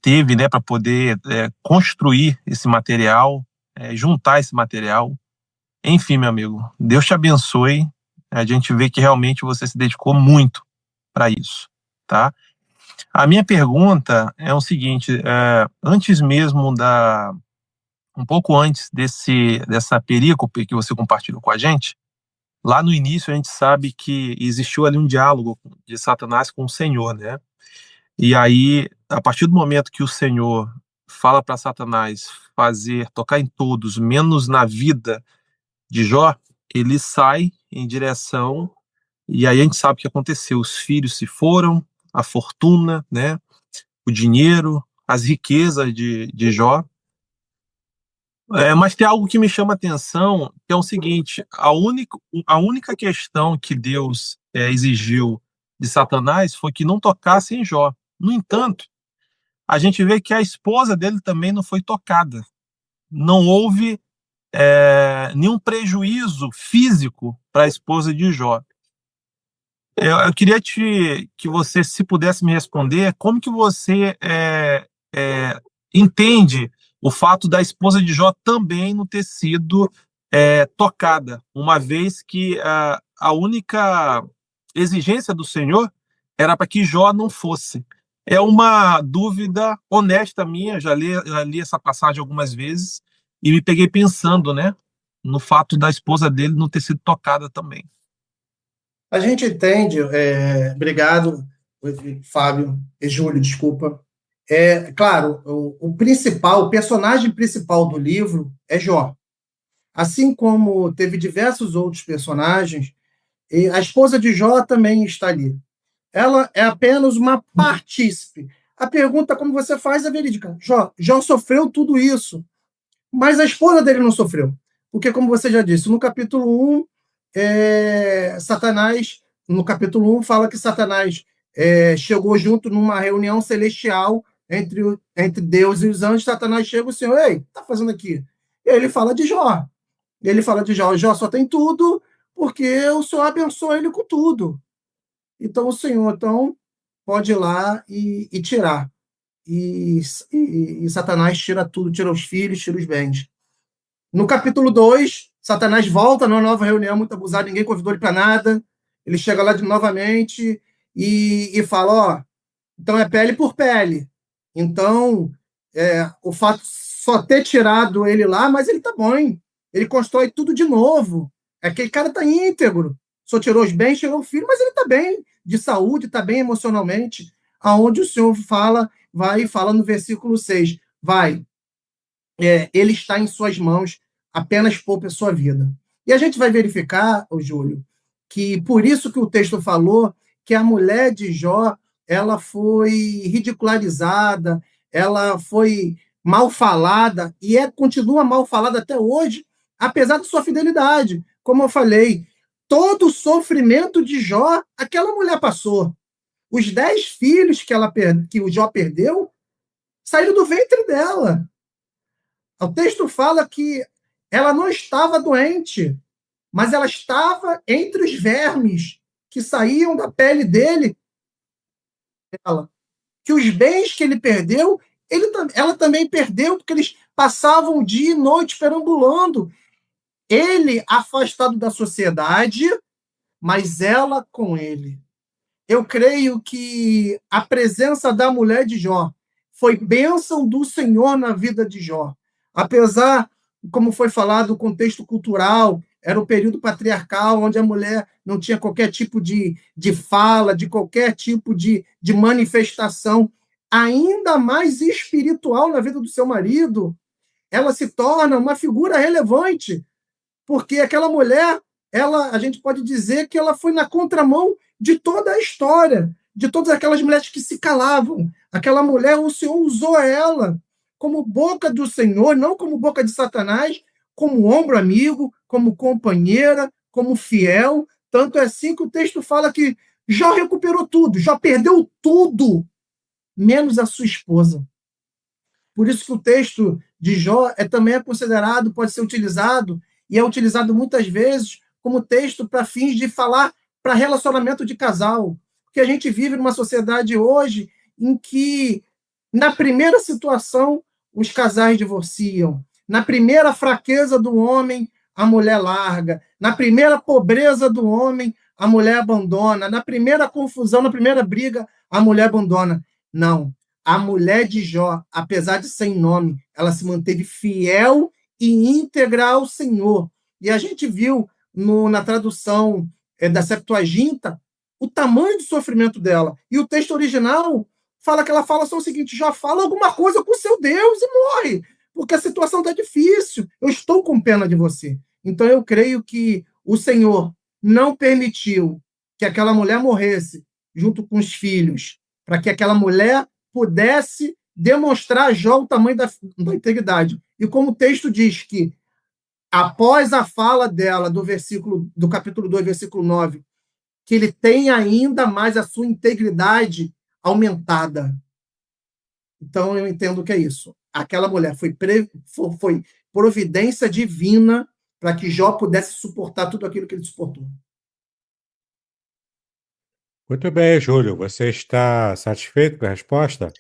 teve, né, para poder construir esse material, juntar esse material. Enfim, meu amigo, Deus te abençoe. A gente vê que realmente você se dedicou muito para isso, tá? A minha pergunta é o seguinte: antes mesmo um pouco antes dessa perícope que você compartilhou com a gente, lá no início a gente sabe que existiu ali um diálogo de Satanás com o Senhor, né? E aí, a partir do momento que o Senhor fala para Satanás tocar em todos, menos na vida de Jó, ele sai em direção, e aí a gente sabe o que aconteceu. Os filhos se foram, a fortuna, né, o dinheiro, as riquezas de Jó. Mas tem algo que me chama a atenção, que é o seguinte: a única questão que Deus exigiu de Satanás foi que não tocasse em Jó. No entanto, a gente vê que a esposa dele também não foi tocada. Não houve nenhum prejuízo físico para a esposa de Jó. Eu queria que você, se pudesse me responder, como que você entende o fato da esposa de Jó também não ter sido tocada, uma vez que a única exigência do Senhor era para que Jó não fosse. É uma dúvida honesta minha, já li essa passagem algumas vezes e me peguei pensando, né, no fato da esposa dele não ter sido tocada também. A gente entende, obrigado, Fábio, Júlio, desculpa. Claro, o personagem principal do livro é Jó. Assim como teve diversos outros personagens, e a esposa de Jó também está ali. Ela é apenas uma partícipe. A pergunta, como você faz, é verídica. Jó sofreu tudo isso, mas a esposa dele não sofreu. Porque, como você já disse, no capítulo 1, Satanás, no capítulo 1, fala que Satanás chegou junto numa reunião celestial entre Deus e os anjos. Satanás chega, o Senhor, ei, o que está fazendo aqui? E aí ele fala de Jó. Ele fala de Jó, Jó só tem tudo porque o Senhor abençoa ele com tudo. Então, o Senhor pode ir lá e tirar. E Satanás tira tudo, tira os filhos, tira os bens. No capítulo 2, Satanás volta numa nova reunião, muito abusado, ninguém convidou ele para nada. ele chega lá novamente e fala, ó, então é pele por pele. Então, o fato de só ter tirado ele lá, mas ele tá bom, hein? Ele constrói tudo de novo. Aquele cara tá íntegro. Só tirou os bens, tirou o filho, mas ele tá bem de saúde, tá bem emocionalmente. Aonde o Senhor fala, vai e fala no versículo 6, vai, ele está em suas mãos, apenas poupe a sua vida. E a gente vai verificar, ô Júlio, que por isso que o texto falou que a mulher de Jó, ela foi ridicularizada, ela foi mal falada, e continua mal falada até hoje, apesar de sua fidelidade. Como eu falei, todo o sofrimento de Jó, aquela mulher passou. Os 10 filhos que o Jó perdeu saíram do ventre dela. O texto fala que ela não estava doente, mas ela estava entre os vermes que saíam da pele dele. Que os bens que ele perdeu, ela também perdeu, porque eles passavam dia e noite perambulando. Ele afastado da sociedade, mas ela com ele. Eu creio que a presença da mulher de Jó foi bênção do Senhor na vida de Jó. Apesar, como foi falado, o contexto cultural, era o período patriarcal, onde a mulher não tinha qualquer tipo de fala, de qualquer tipo de manifestação, ainda mais espiritual na vida do seu marido, ela se torna uma figura relevante, porque aquela mulher, a gente pode dizer que ela foi na contramão de toda a história, de todas aquelas mulheres que se calavam. Aquela mulher, o Senhor usou ela como boca do Senhor, não como boca de Satanás, como ombro amigo, como companheira, como fiel. Tanto é assim que o texto fala que Jó recuperou tudo, Jó perdeu tudo, menos a sua esposa. Por isso que o texto de Jó também é considerado, pode ser utilizado, e é utilizado muitas vezes como texto para fins de falar para relacionamento de casal. Porque a gente vive numa sociedade hoje em que, na primeira situação, os casais divorciam. Na primeira fraqueza do homem, a mulher larga. Na primeira pobreza do homem, a mulher abandona. Na primeira confusão, na primeira briga, a mulher abandona. Não. A mulher de Jó, apesar de sem nome, ela se manteve fiel e íntegra ao Senhor. E a gente viu na tradução da Septuaginta o tamanho do sofrimento dela. E o texto original fala que ela fala só o seguinte: Jó, fala alguma coisa com o seu Deus e morre, porque a situação está difícil. Eu estou com pena de você. Então eu creio que o Senhor não permitiu que aquela mulher morresse junto com os filhos, para que aquela mulher pudesse demonstrar a Jó o tamanho da integridade. E como o texto diz que, após a fala dela, do capítulo 2, versículo 9, que ele tem ainda mais a sua integridade aumentada. Então, eu entendo que é isso. Aquela mulher foi providência divina para que Jó pudesse suportar tudo aquilo que ele suportou. Muito bem, Júlio. Você está satisfeito com a resposta?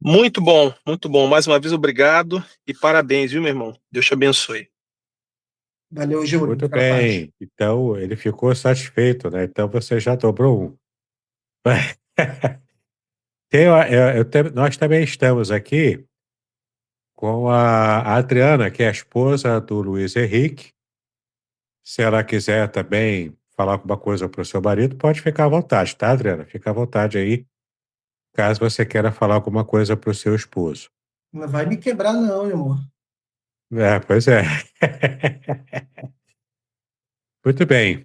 Muito bom, muito bom. Mais uma vez, obrigado e parabéns, viu, meu irmão? Deus te abençoe. Valeu, Júlio. Muito Fica na paz. bem. Então, ele ficou satisfeito, né? Então, você já dobrou um. Nós também estamos aqui com a Adriana, que é a esposa do Luiz Henrique. Se ela quiser também falar alguma coisa para o seu marido, pode ficar à vontade, tá, Adriana? Fica à vontade aí, caso você queira falar alguma coisa para o seu esposo. Não vai me quebrar, não, meu amor. Pois é. Muito bem.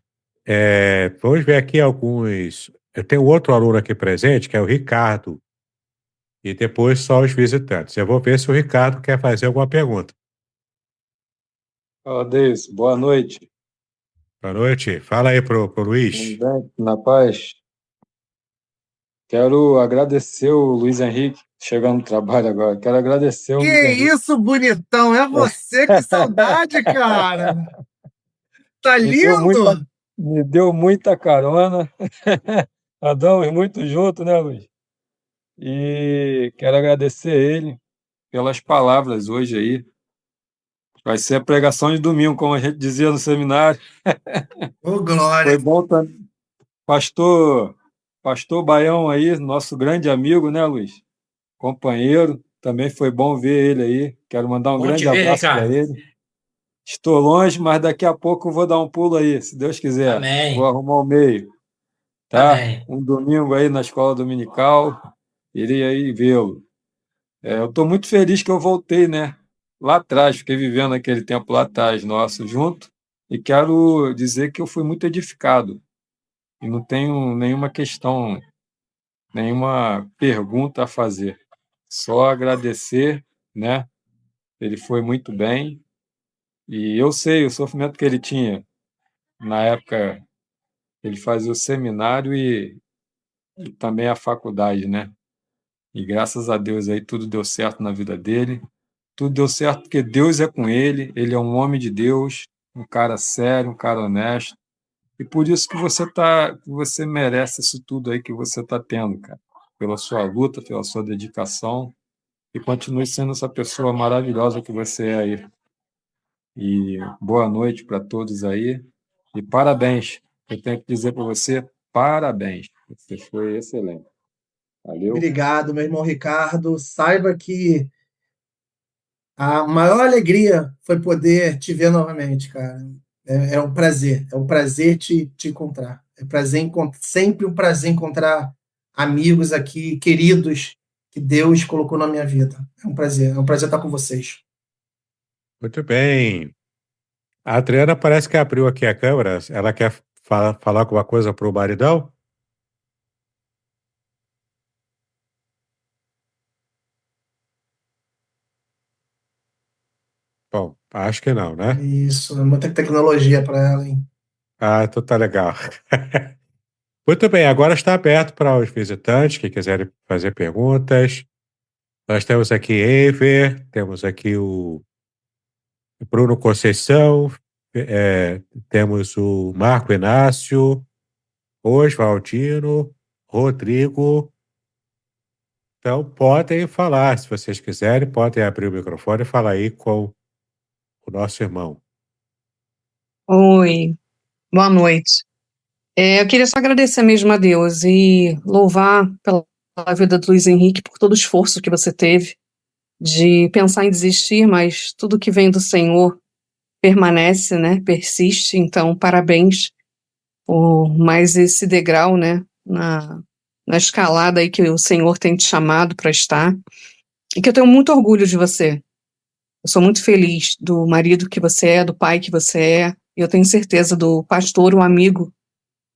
Vamos ver aqui alguns. Eu tenho outro aluno aqui presente, que é o Ricardo, e depois só os visitantes. Eu vou ver se o Ricardo quer fazer alguma pergunta. Fala, Deis, boa noite. Boa noite. Fala aí pro Tudo Luiz. bem? Na paz? Quero agradecer o Luiz Henrique, chegando no trabalho agora. Quero agradecer o Que Luiz Henrique. isso, bonitão! É você, que saudade, cara! Tá lindo! Me deu muita carona. Andamos muito juntos, né, Luiz? E quero agradecer ele pelas palavras hoje aí. Vai ser a pregação de domingo, como a gente dizia no seminário. Ô, glória! Pastor Baião aí, nosso grande amigo, né, Luiz? Companheiro, também foi bom ver ele aí. Quero mandar um Bom te grande ver, abraço para Ricardo. ele. Estou longe, mas daqui a pouco eu vou dar um pulo aí, se Deus quiser. Vou Amém. arrumar o meio, tá? Amém. Um domingo aí na escola dominical, irei aí vê-lo. Eu estou muito feliz que eu voltei, né? Lá atrás, fiquei vivendo aquele tempo lá atrás, nosso, junto, e quero dizer que eu fui muito edificado. E não tenho nenhuma questão, nenhuma pergunta a fazer. Só agradecer, né? Ele foi muito bem. E eu sei o sofrimento que ele tinha na época que ele fazia o seminário e também a faculdade, né? E graças a Deus aí tudo deu certo na vida dele. Tudo deu certo porque Deus é com ele, ele é um homem de Deus, um cara sério, um cara honesto. E por isso que que você merece isso tudo aí que você está tendo, cara. Pela sua luta, pela sua dedicação. E continue sendo essa pessoa maravilhosa que você é aí. E boa noite para todos aí. E parabéns. Eu tenho que dizer para você, parabéns. Você foi excelente. Valeu. Obrigado, meu irmão Ricardo. Saiba que a maior alegria foi poder te ver novamente, cara. É um prazer te encontrar. Sempre um prazer encontrar amigos aqui, queridos, que Deus colocou na minha vida. É um prazer estar com vocês. Muito bem. A Adriana parece que abriu aqui a câmera. Ela quer falar alguma coisa para o maridão? Bom, acho que não, né? Isso, muita tecnologia para ela, hein? Ah, então tá legal. Muito bem, agora está aberto para os visitantes que quiserem fazer perguntas. Nós temos aqui Ever, temos aqui o Bruno Conceição, temos o Marco Inácio, Oswaldino, Rodrigo. Então podem falar, se vocês quiserem, podem abrir o microfone e falar aí com o nosso irmão. Oi, boa noite. Eu queria só agradecer mesmo a Deus e louvar pela vida do Luiz Henrique por todo o esforço que você teve de pensar em desistir, mas tudo que vem do Senhor permanece, né? Persiste. Então, parabéns por mais esse degrau, né? Na escalada aí que o Senhor tem te chamado para estar. E que eu tenho muito orgulho de você. Eu sou muito feliz do marido que você é, do pai que você é. E eu tenho certeza do pastor, o amigo,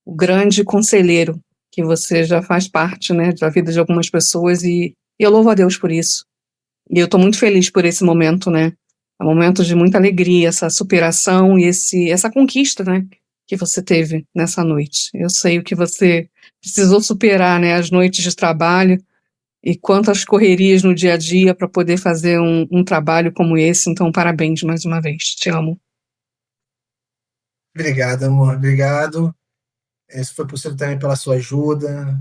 o grande conselheiro, que você já faz parte, né, da vida de algumas pessoas, e eu louvo a Deus por isso. E eu estou muito feliz por esse momento, né? É um momento de muita alegria, essa superação e essa conquista, né, que você teve nessa noite. Eu sei o que você precisou superar, né, as noites de trabalho e quantas correrias no dia a dia para poder fazer um trabalho como esse. Então, parabéns mais uma vez. Te amo. Obrigado, amor. Obrigado. Isso foi possível também pela sua ajuda,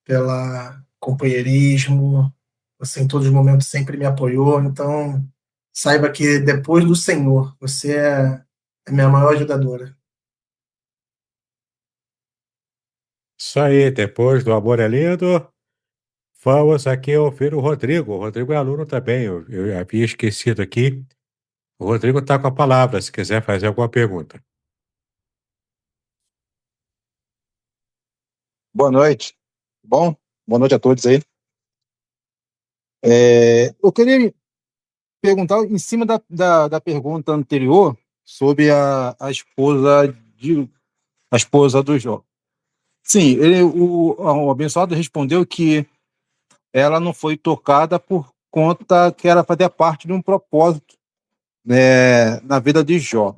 pela companheirismo. Você em todos os momentos sempre me apoiou. Então, saiba que depois do Senhor, você é a minha maior ajudadora. Isso aí, depois do Amor é Lindo, vamos aqui ouvir o Rodrigo. O Rodrigo é aluno também, eu havia esquecido aqui. O Rodrigo está com a palavra, se quiser fazer alguma pergunta. Boa noite. Bom, boa noite a todos aí. Eu queria perguntar em cima da pergunta anterior sobre a esposa do Jó. Sim, o abençoado respondeu que ela não foi tocada por conta que ela fazia parte de um propósito, né, na vida de Jó.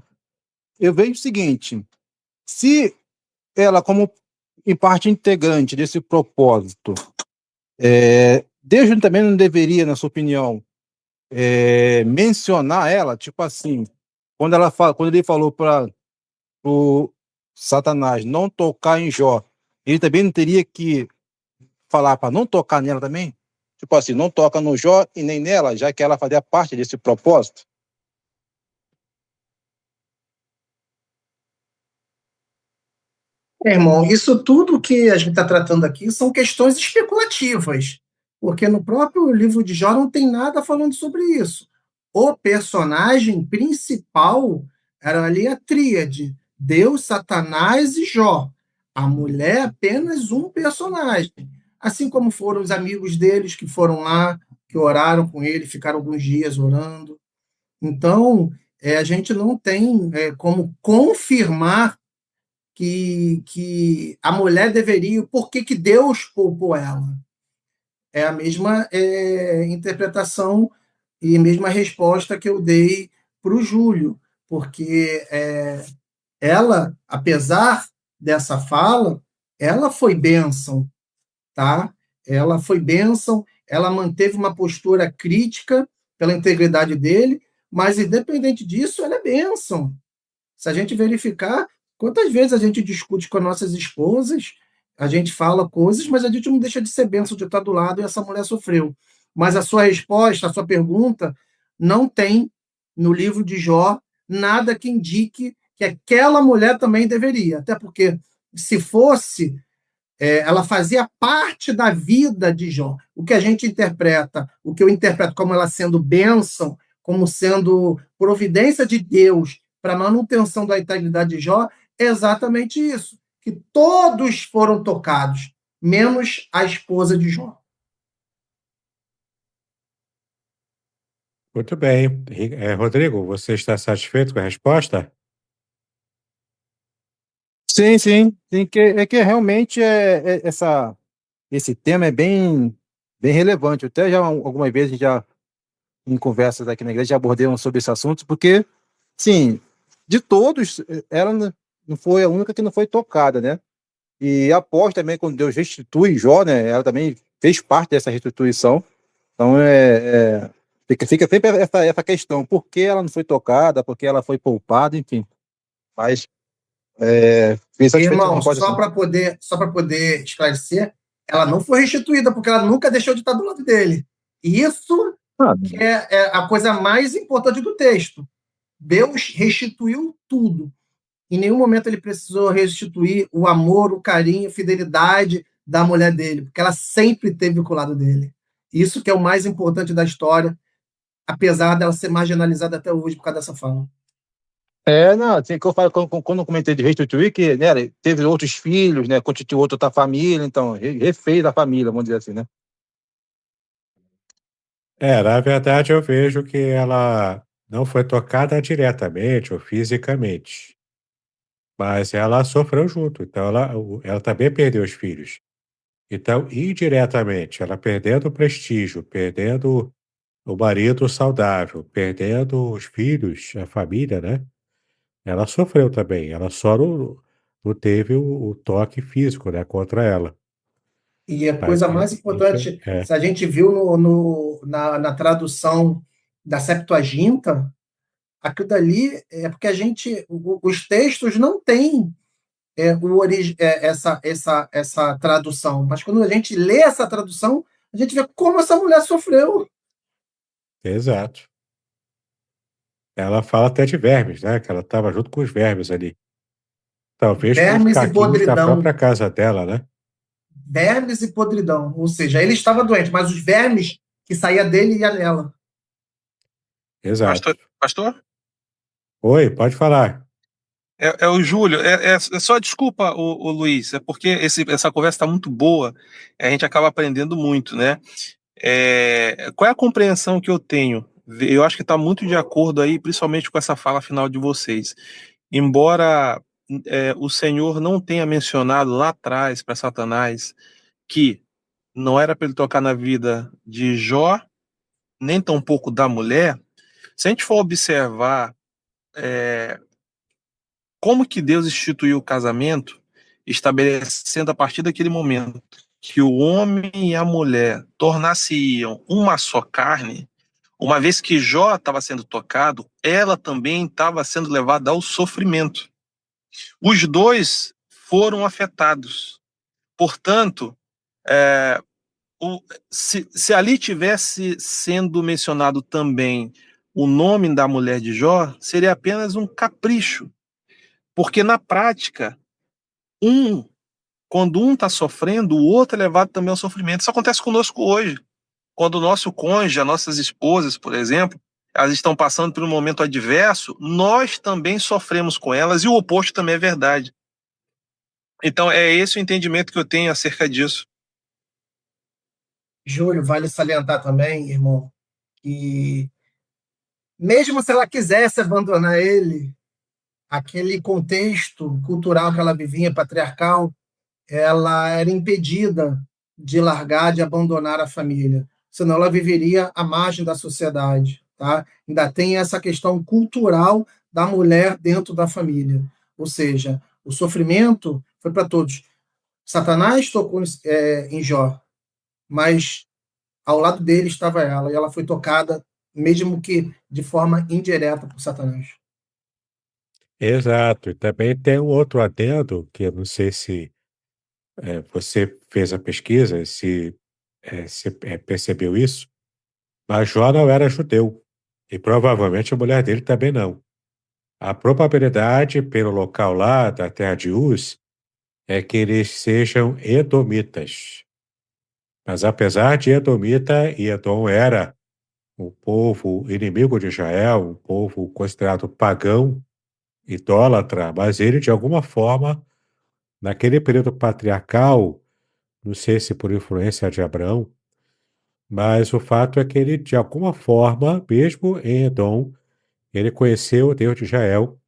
Eu vejo o seguinte: se ela, como em parte integrante desse propósito, Deus também não deveria, na sua opinião, mencionar ela, tipo assim, quando ele falou para o Satanás não tocar em Jó, ele também não teria que falar para não tocar nela também? Tipo assim, não toca no Jó e nem nela, já que ela fazia parte desse propósito? Irmão, isso tudo que a gente está tratando aqui são questões especulativas, porque no próprio livro de Jó não tem nada falando sobre isso. O personagem principal era ali a tríade, Deus, Satanás e Jó. A mulher é apenas um personagem. Assim como foram os amigos deles que foram lá, que oraram com ele, ficaram alguns dias orando. Então, a gente não tem como confirmar que a mulher deveria, por que Deus poupou ela? É a mesma interpretação e a mesma resposta que eu dei para o Júlio, porque ela, apesar dessa fala, ela foi bênção, tá? Ela foi bênção, ela manteve uma postura crítica pela integridade dele, mas independente disso, ela é bênção. Se a gente verificar, quantas vezes a gente discute com as nossas esposas, a gente fala coisas, mas a gente não deixa de ser bênção de estar do lado e essa mulher sofreu. Mas a sua resposta, a sua pergunta, não tem no livro de Jó nada que indique que aquela mulher também deveria. Até porque, se fosse, ela fazia parte da vida de Jó. O que a gente interpreta, o que eu interpreto como ela sendo bênção, como sendo providência de Deus para a manutenção da integridade de Jó, é exatamente isso, que todos foram tocados, menos a esposa de Jó. Muito bem. Rodrigo, você está satisfeito com a resposta? Sim, sim. Que realmente esse tema é bem relevante. Até já algumas vezes já em conversas aqui na igreja já abordei sobre esse assunto, porque, sim, de todos, ela não foi a única que não foi tocada, né? E após também, quando Deus restitui Jó, né? Ela também fez parte dessa restituição. Então, fica sempre essa questão, por que ela não foi tocada, por que ela foi poupada, enfim. Mas, Irmão, só para poder esclarecer, ela não foi restituída, porque ela nunca deixou de estar do lado dele. Isso que é a coisa mais importante do texto. Deus restituiu tudo. Em nenhum momento ele precisou restituir o amor, o carinho, a fidelidade da mulher dele, porque ela sempre esteve com o lado dele. Isso que é o mais importante da história, apesar dela ser marginalizada até hoje por causa dessa fala. Não, assim, que eu falo, quando eu comentei de restituir, que, né, teve outros filhos, né, constituiu outra família, então, refez a família, vamos dizer assim, né? Na verdade, eu vejo que ela não foi tocada diretamente ou fisicamente, mas ela sofreu junto. Então, ela também perdeu os filhos. Então, indiretamente, ela perdendo o prestígio, perdendo o marido saudável, perdendo os filhos, a família, né? Ela sofreu também. Ela só não teve o toque físico, né, contra ela. E a Mas, coisa mais importante, é, se a gente viu na tradução da Septuaginta, aquilo dali é porque os textos não têm essa tradução, mas quando a gente lê essa tradução, a gente vê como essa mulher sofreu. exato. Ela fala até de vermes, né? Que ela estava junto com os vermes ali. Talvez com os Vermes e caquinhos da podridão. própria casa dela, né? Vermes e podridão. Ou seja, ele estava doente, mas os vermes que saía dele ia nela. Exato. Pastor? Oi, pode falar. É o Júlio. Só desculpa, o Luiz, é porque essa conversa está muito boa, a gente acaba aprendendo muito, né? Qual é a compreensão que eu tenho? Eu acho que está muito de acordo aí, principalmente com essa fala final de vocês. Embora o Senhor não tenha mencionado lá atrás para Satanás que não era para ele tocar na vida de Jó, nem tampouco da mulher, se a gente for observar como que Deus instituiu o casamento, estabelecendo a partir daquele momento que o homem e a mulher tornassem uma só carne, uma vez que Jó estava sendo tocado, ela também estava sendo levada ao sofrimento. Os dois foram afetados. Portanto, se ali tivesse sendo mencionado também o nome da mulher de Jó, seria apenas um capricho, porque na prática Quando um está sofrendo, o outro é levado também ao sofrimento. Isso acontece conosco hoje. Quando o nosso cônjuge, as nossas esposas, por exemplo, elas estão passando por um momento adverso, nós também sofremos com elas, e o oposto também é verdade. Então, é esse o entendimento que eu tenho acerca disso. Júlio, vale salientar também, irmão, que mesmo se ela quisesse abandonar ele, aquele contexto cultural que ela vivia, patriarcal, ela era impedida de largar, de abandonar a família, senão ela viveria à margem da sociedade, tá? Ainda tem essa questão cultural da mulher dentro da família, ou seja, o sofrimento foi para todos. Satanás tocou em Jó, mas ao lado dele estava ela, e ela foi tocada, mesmo que de forma indireta, por Satanás. Exato. E também tem um outro adendo, que eu não sei se você fez a pesquisa, se percebeu isso, mas Jó não era judeu. E provavelmente a mulher dele também não. A probabilidade, pelo local lá da terra de Uz, é que eles sejam edomitas. Mas apesar de edomita, e Edom era um povo inimigo de Israel, um povo considerado pagão, idólatra, mas ele, de alguma forma, naquele período patriarcal, não sei se por influência de Abraão, mas o fato é que ele, de alguma forma, mesmo em Edom, ele conheceu o Deus de Israel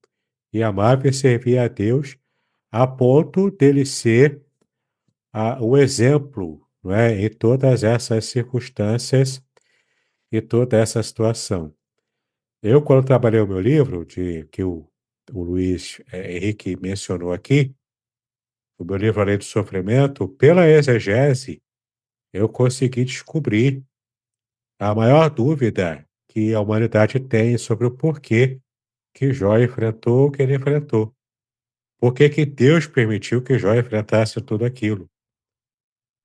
e amava e servia a Deus a ponto dele ser o exemplo, não é, em todas essas circunstâncias e toda essa situação. Eu, quando trabalhei o meu livro, que o Luiz Henrique mencionou aqui, o meu livro Além do Sofrimento, pela exegese, eu consegui descobrir a maior dúvida que a humanidade tem sobre o porquê que Jó enfrentou o que ele enfrentou. Por que que Deus permitiu que Jó enfrentasse tudo aquilo?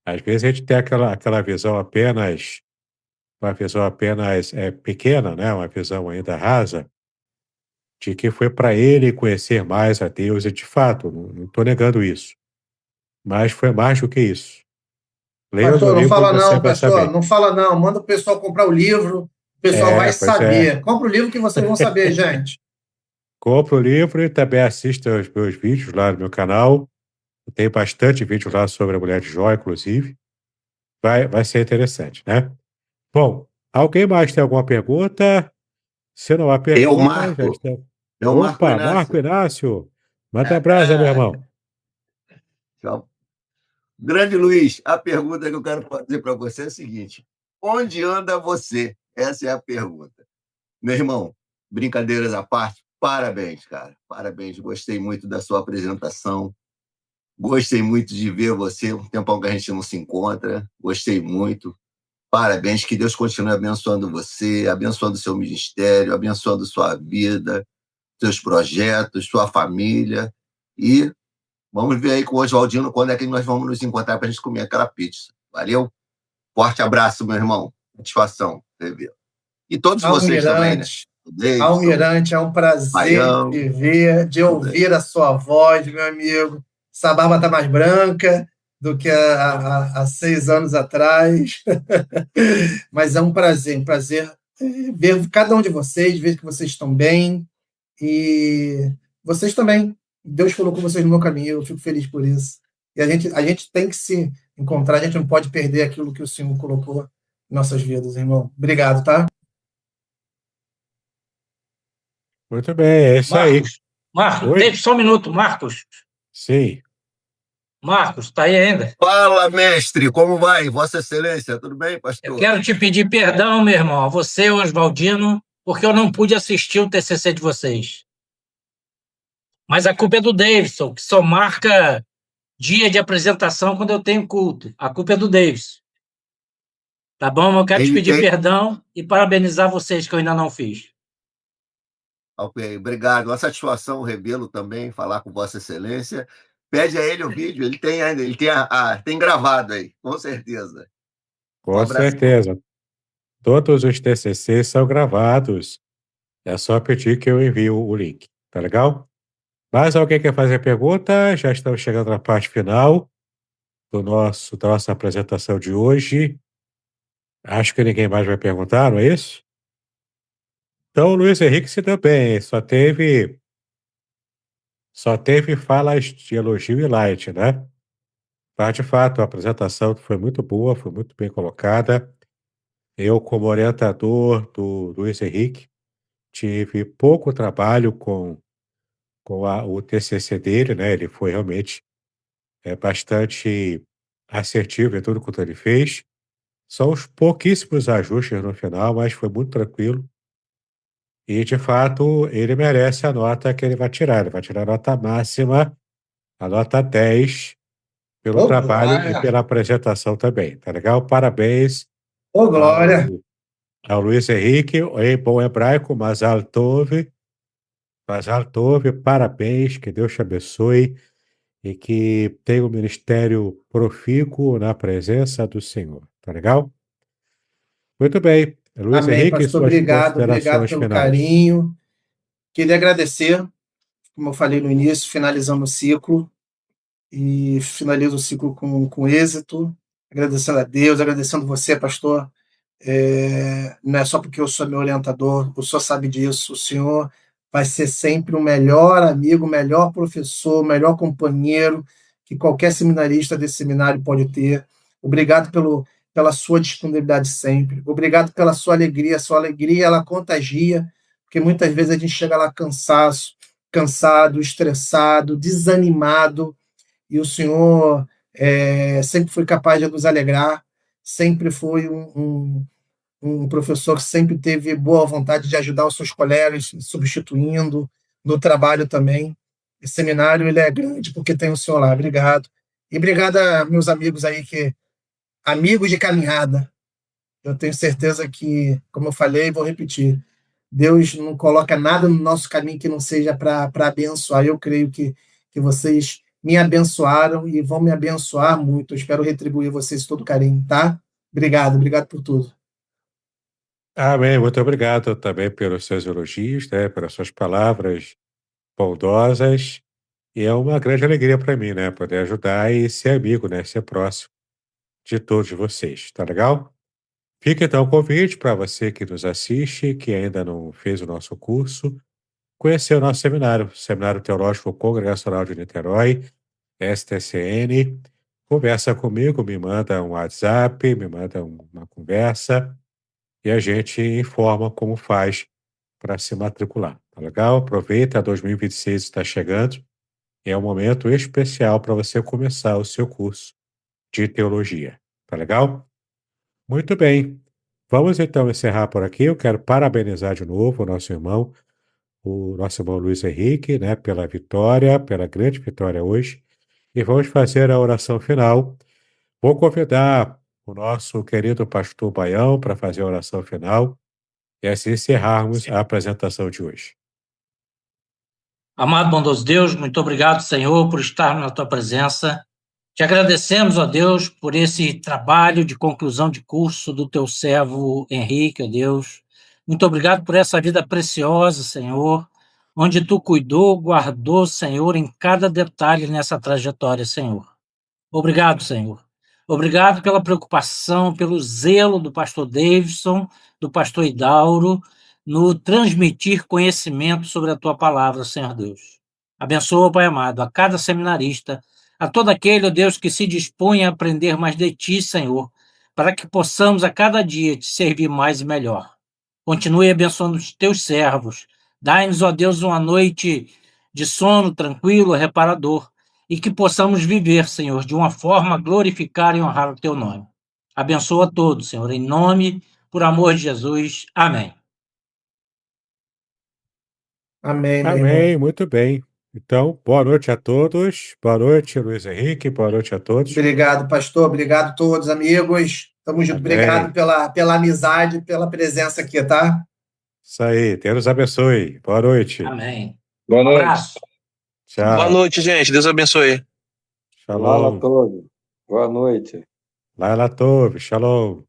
Às vezes a gente tem aquela visão apenas, uma visão apenas pequena, né? Uma visão ainda rasa, de que foi para ele conhecer mais a Deus, e de fato, não estou negando isso. Mas foi mais do que isso. Leia o meu Pastor, não livro e fala você não, vai pastor, saber. não fala não. Manda o pessoal comprar o livro, o pessoal vai Pois é. saber. Compra o livro que vocês vão saber, gente. Compre o livro e também assista aos meus vídeos lá no meu canal. Tem bastante vídeo lá sobre a mulher de Jó, inclusive. Vai ser interessante, né? Bom, alguém mais tem alguma pergunta? Se não há Eu pergunta, já marco, está. eu marco Opa, Marco Inácio. Inácio, manda brasa, meu irmão. Tchau. Grande Luiz, a pergunta que eu quero fazer para você é a seguinte: onde anda você? Essa é a pergunta. Meu irmão, brincadeiras à parte, parabéns, cara. Parabéns. Gostei muito da sua apresentação. Gostei muito de ver você. Um tempão que a gente não se encontra. Gostei muito. Parabéns. Que Deus continue abençoando você, abençoando seu ministério, abençoando sua vida, seus projetos, sua família. E vamos ver aí com o Oswaldino quando é que nós vamos nos encontrar para a gente comer aquela pizza. Valeu? Forte abraço, meu irmão. Satisfação. E todos vocês também, né? Almirante, Davidson, Almirante, é um prazer Baião. te ver, de ouvir a sua voz, meu amigo. Essa barba está mais branca do que há 6 anos atrás. Mas é um prazer ver cada um de vocês, ver que vocês estão bem. E vocês também. Deus colocou vocês no meu caminho, eu fico feliz por isso. E a gente tem que se encontrar, a gente não pode perder aquilo que o Senhor colocou em nossas vidas, irmão. Obrigado, tá? Muito bem, é isso aí. Marcos, Oi? deixa só um minuto, Marcos. Sim. Marcos, está aí ainda? Fala, mestre, como vai? Vossa Excelência, tudo bem, Eu pastor? quero te pedir perdão, meu irmão, a você, Oswaldino, porque eu não pude assistir o TCC de vocês. Mas a culpa é do Davidson, que só marca dia de apresentação quando eu tenho culto. A culpa é do Davidson. Tá bom? Eu quero te pedir perdão e parabenizar vocês, que eu ainda não fiz. Ok, obrigado. Uma satisfação, Rebelo, também, falar com Vossa Excelência. Pede a ele o vídeo, ele tem ainda, ele tem gravado aí, com certeza. Com certeza. Todos os TCCs são gravados. É só pedir que eu envie o link. Tá legal? Mais alguém quer fazer pergunta? Já estamos chegando na parte final da nossa apresentação de hoje. Acho que ninguém mais vai perguntar, não é isso? Então, o Luiz Henrique se deu bem, só teve falas de elogio e light, né? Mas, de fato, a apresentação foi muito boa, foi muito bem colocada. Eu, como orientador do Luiz Henrique, tive pouco trabalho com o TCC dele, né? Ele foi realmente bastante assertivo em tudo quanto ele fez. São os pouquíssimos ajustes no final, mas foi muito tranquilo. E, de fato, ele merece a nota que ele vai tirar. Ele vai tirar a nota máxima, a nota 10, pelo Ô, trabalho e glória! pela apresentação também. Tá legal? Parabéns Ô, ao, glória! ao Luiz Henrique, em bom hebraico, Mazal Tov, parabéns, que Deus te abençoe e que tenha um ministério profícuo na presença do Senhor. Tá legal? Muito bem. Luiz Amém, Henrique, pastor. suas Obrigado, obrigado considerações pelo finais. carinho. Queria agradecer, como eu falei no início, finalizando o ciclo, e finalizo o ciclo com êxito, agradecendo a Deus, agradecendo você, pastor. Não é só porque eu sou meu orientador, o senhor sabe disso, o senhor vai ser sempre o melhor amigo, o melhor professor, o melhor companheiro que qualquer seminarista desse seminário pode ter. Obrigado pela sua disponibilidade sempre, obrigado pela sua alegria ela contagia, porque muitas vezes a gente chega lá cansado, estressado, desanimado, e o senhor sempre foi capaz de nos alegrar, sempre foi um professor que sempre teve boa vontade de ajudar os seus colegas, substituindo, no trabalho também. Esse seminário ele é grande porque tem o senhor lá. Obrigado. E obrigado a meus amigos aí, amigos de caminhada. Eu tenho certeza que, como eu falei, vou repetir, Deus não coloca nada no nosso caminho que não seja para abençoar. Eu creio que vocês me abençoaram e vão me abençoar muito. Eu espero retribuir vocês todo carinho, tá? Obrigado, obrigado por tudo. Amém. Muito obrigado também pelos seus elogios, né, pelas suas palavras bondosas. E é uma grande alegria para mim, né, poder ajudar e ser amigo, né, ser próximo de todos vocês. Tá legal? Fica então o convite para você que nos assiste, que ainda não fez o nosso curso, conhecer o nosso seminário, Seminário Teológico Congregacional de Niterói, STCN. Conversa comigo, me manda um WhatsApp, me manda uma conversa e a gente informa como faz para se matricular. Tá legal? Aproveita, 2026 está chegando. É um momento especial para você começar o seu curso de teologia. Tá legal? Muito bem. Vamos então encerrar por aqui. Eu quero parabenizar de novo o nosso irmão Luiz Henrique, né, pela vitória, pela grande vitória hoje. E vamos fazer a oração final. Vou convidar o nosso querido pastor Baião para fazer a oração final e assim encerrarmos a apresentação de hoje. Amado bondoso Deus, muito obrigado, Senhor, por estar na tua presença. Te agradecemos, ó Deus, por esse trabalho de conclusão de curso do teu servo Henrique, ó Deus. Muito obrigado por essa vida preciosa, Senhor, onde tu cuidou, guardou, Senhor, em cada detalhe nessa trajetória, Senhor. Obrigado, Senhor. Obrigado pela preocupação, pelo zelo do pastor Davidson, do pastor Idauro, no transmitir conhecimento sobre a tua palavra, Senhor Deus. Abençoa, Pai amado, a cada seminarista, a todo aquele, ó Deus, que se dispõe a aprender mais de ti, Senhor, para que possamos a cada dia te servir mais e melhor. Continue abençoando os teus servos. Dai-nos, ó Deus, uma noite de sono tranquilo, reparador, e que possamos viver, Senhor, de uma forma a glorificar e honrar o teu nome. Abençoa todos, Senhor, em nome, por amor de Jesus. Amém. Amém, meu irmão. Amém, muito bem. Então, boa noite a todos. Boa noite, Luiz Henrique. Boa noite a todos. Obrigado, pastor. Obrigado a todos, amigos. Tamo junto. Amém. Obrigado pela amizade, pela presença aqui, tá? Isso aí. Deus nos abençoe. Boa noite. Amém. Boa Um noite. abraço. Tchau. Boa noite, gente. Deus abençoe. Lala Shalom. todo. Boa noite. Laila Tov. Shalom.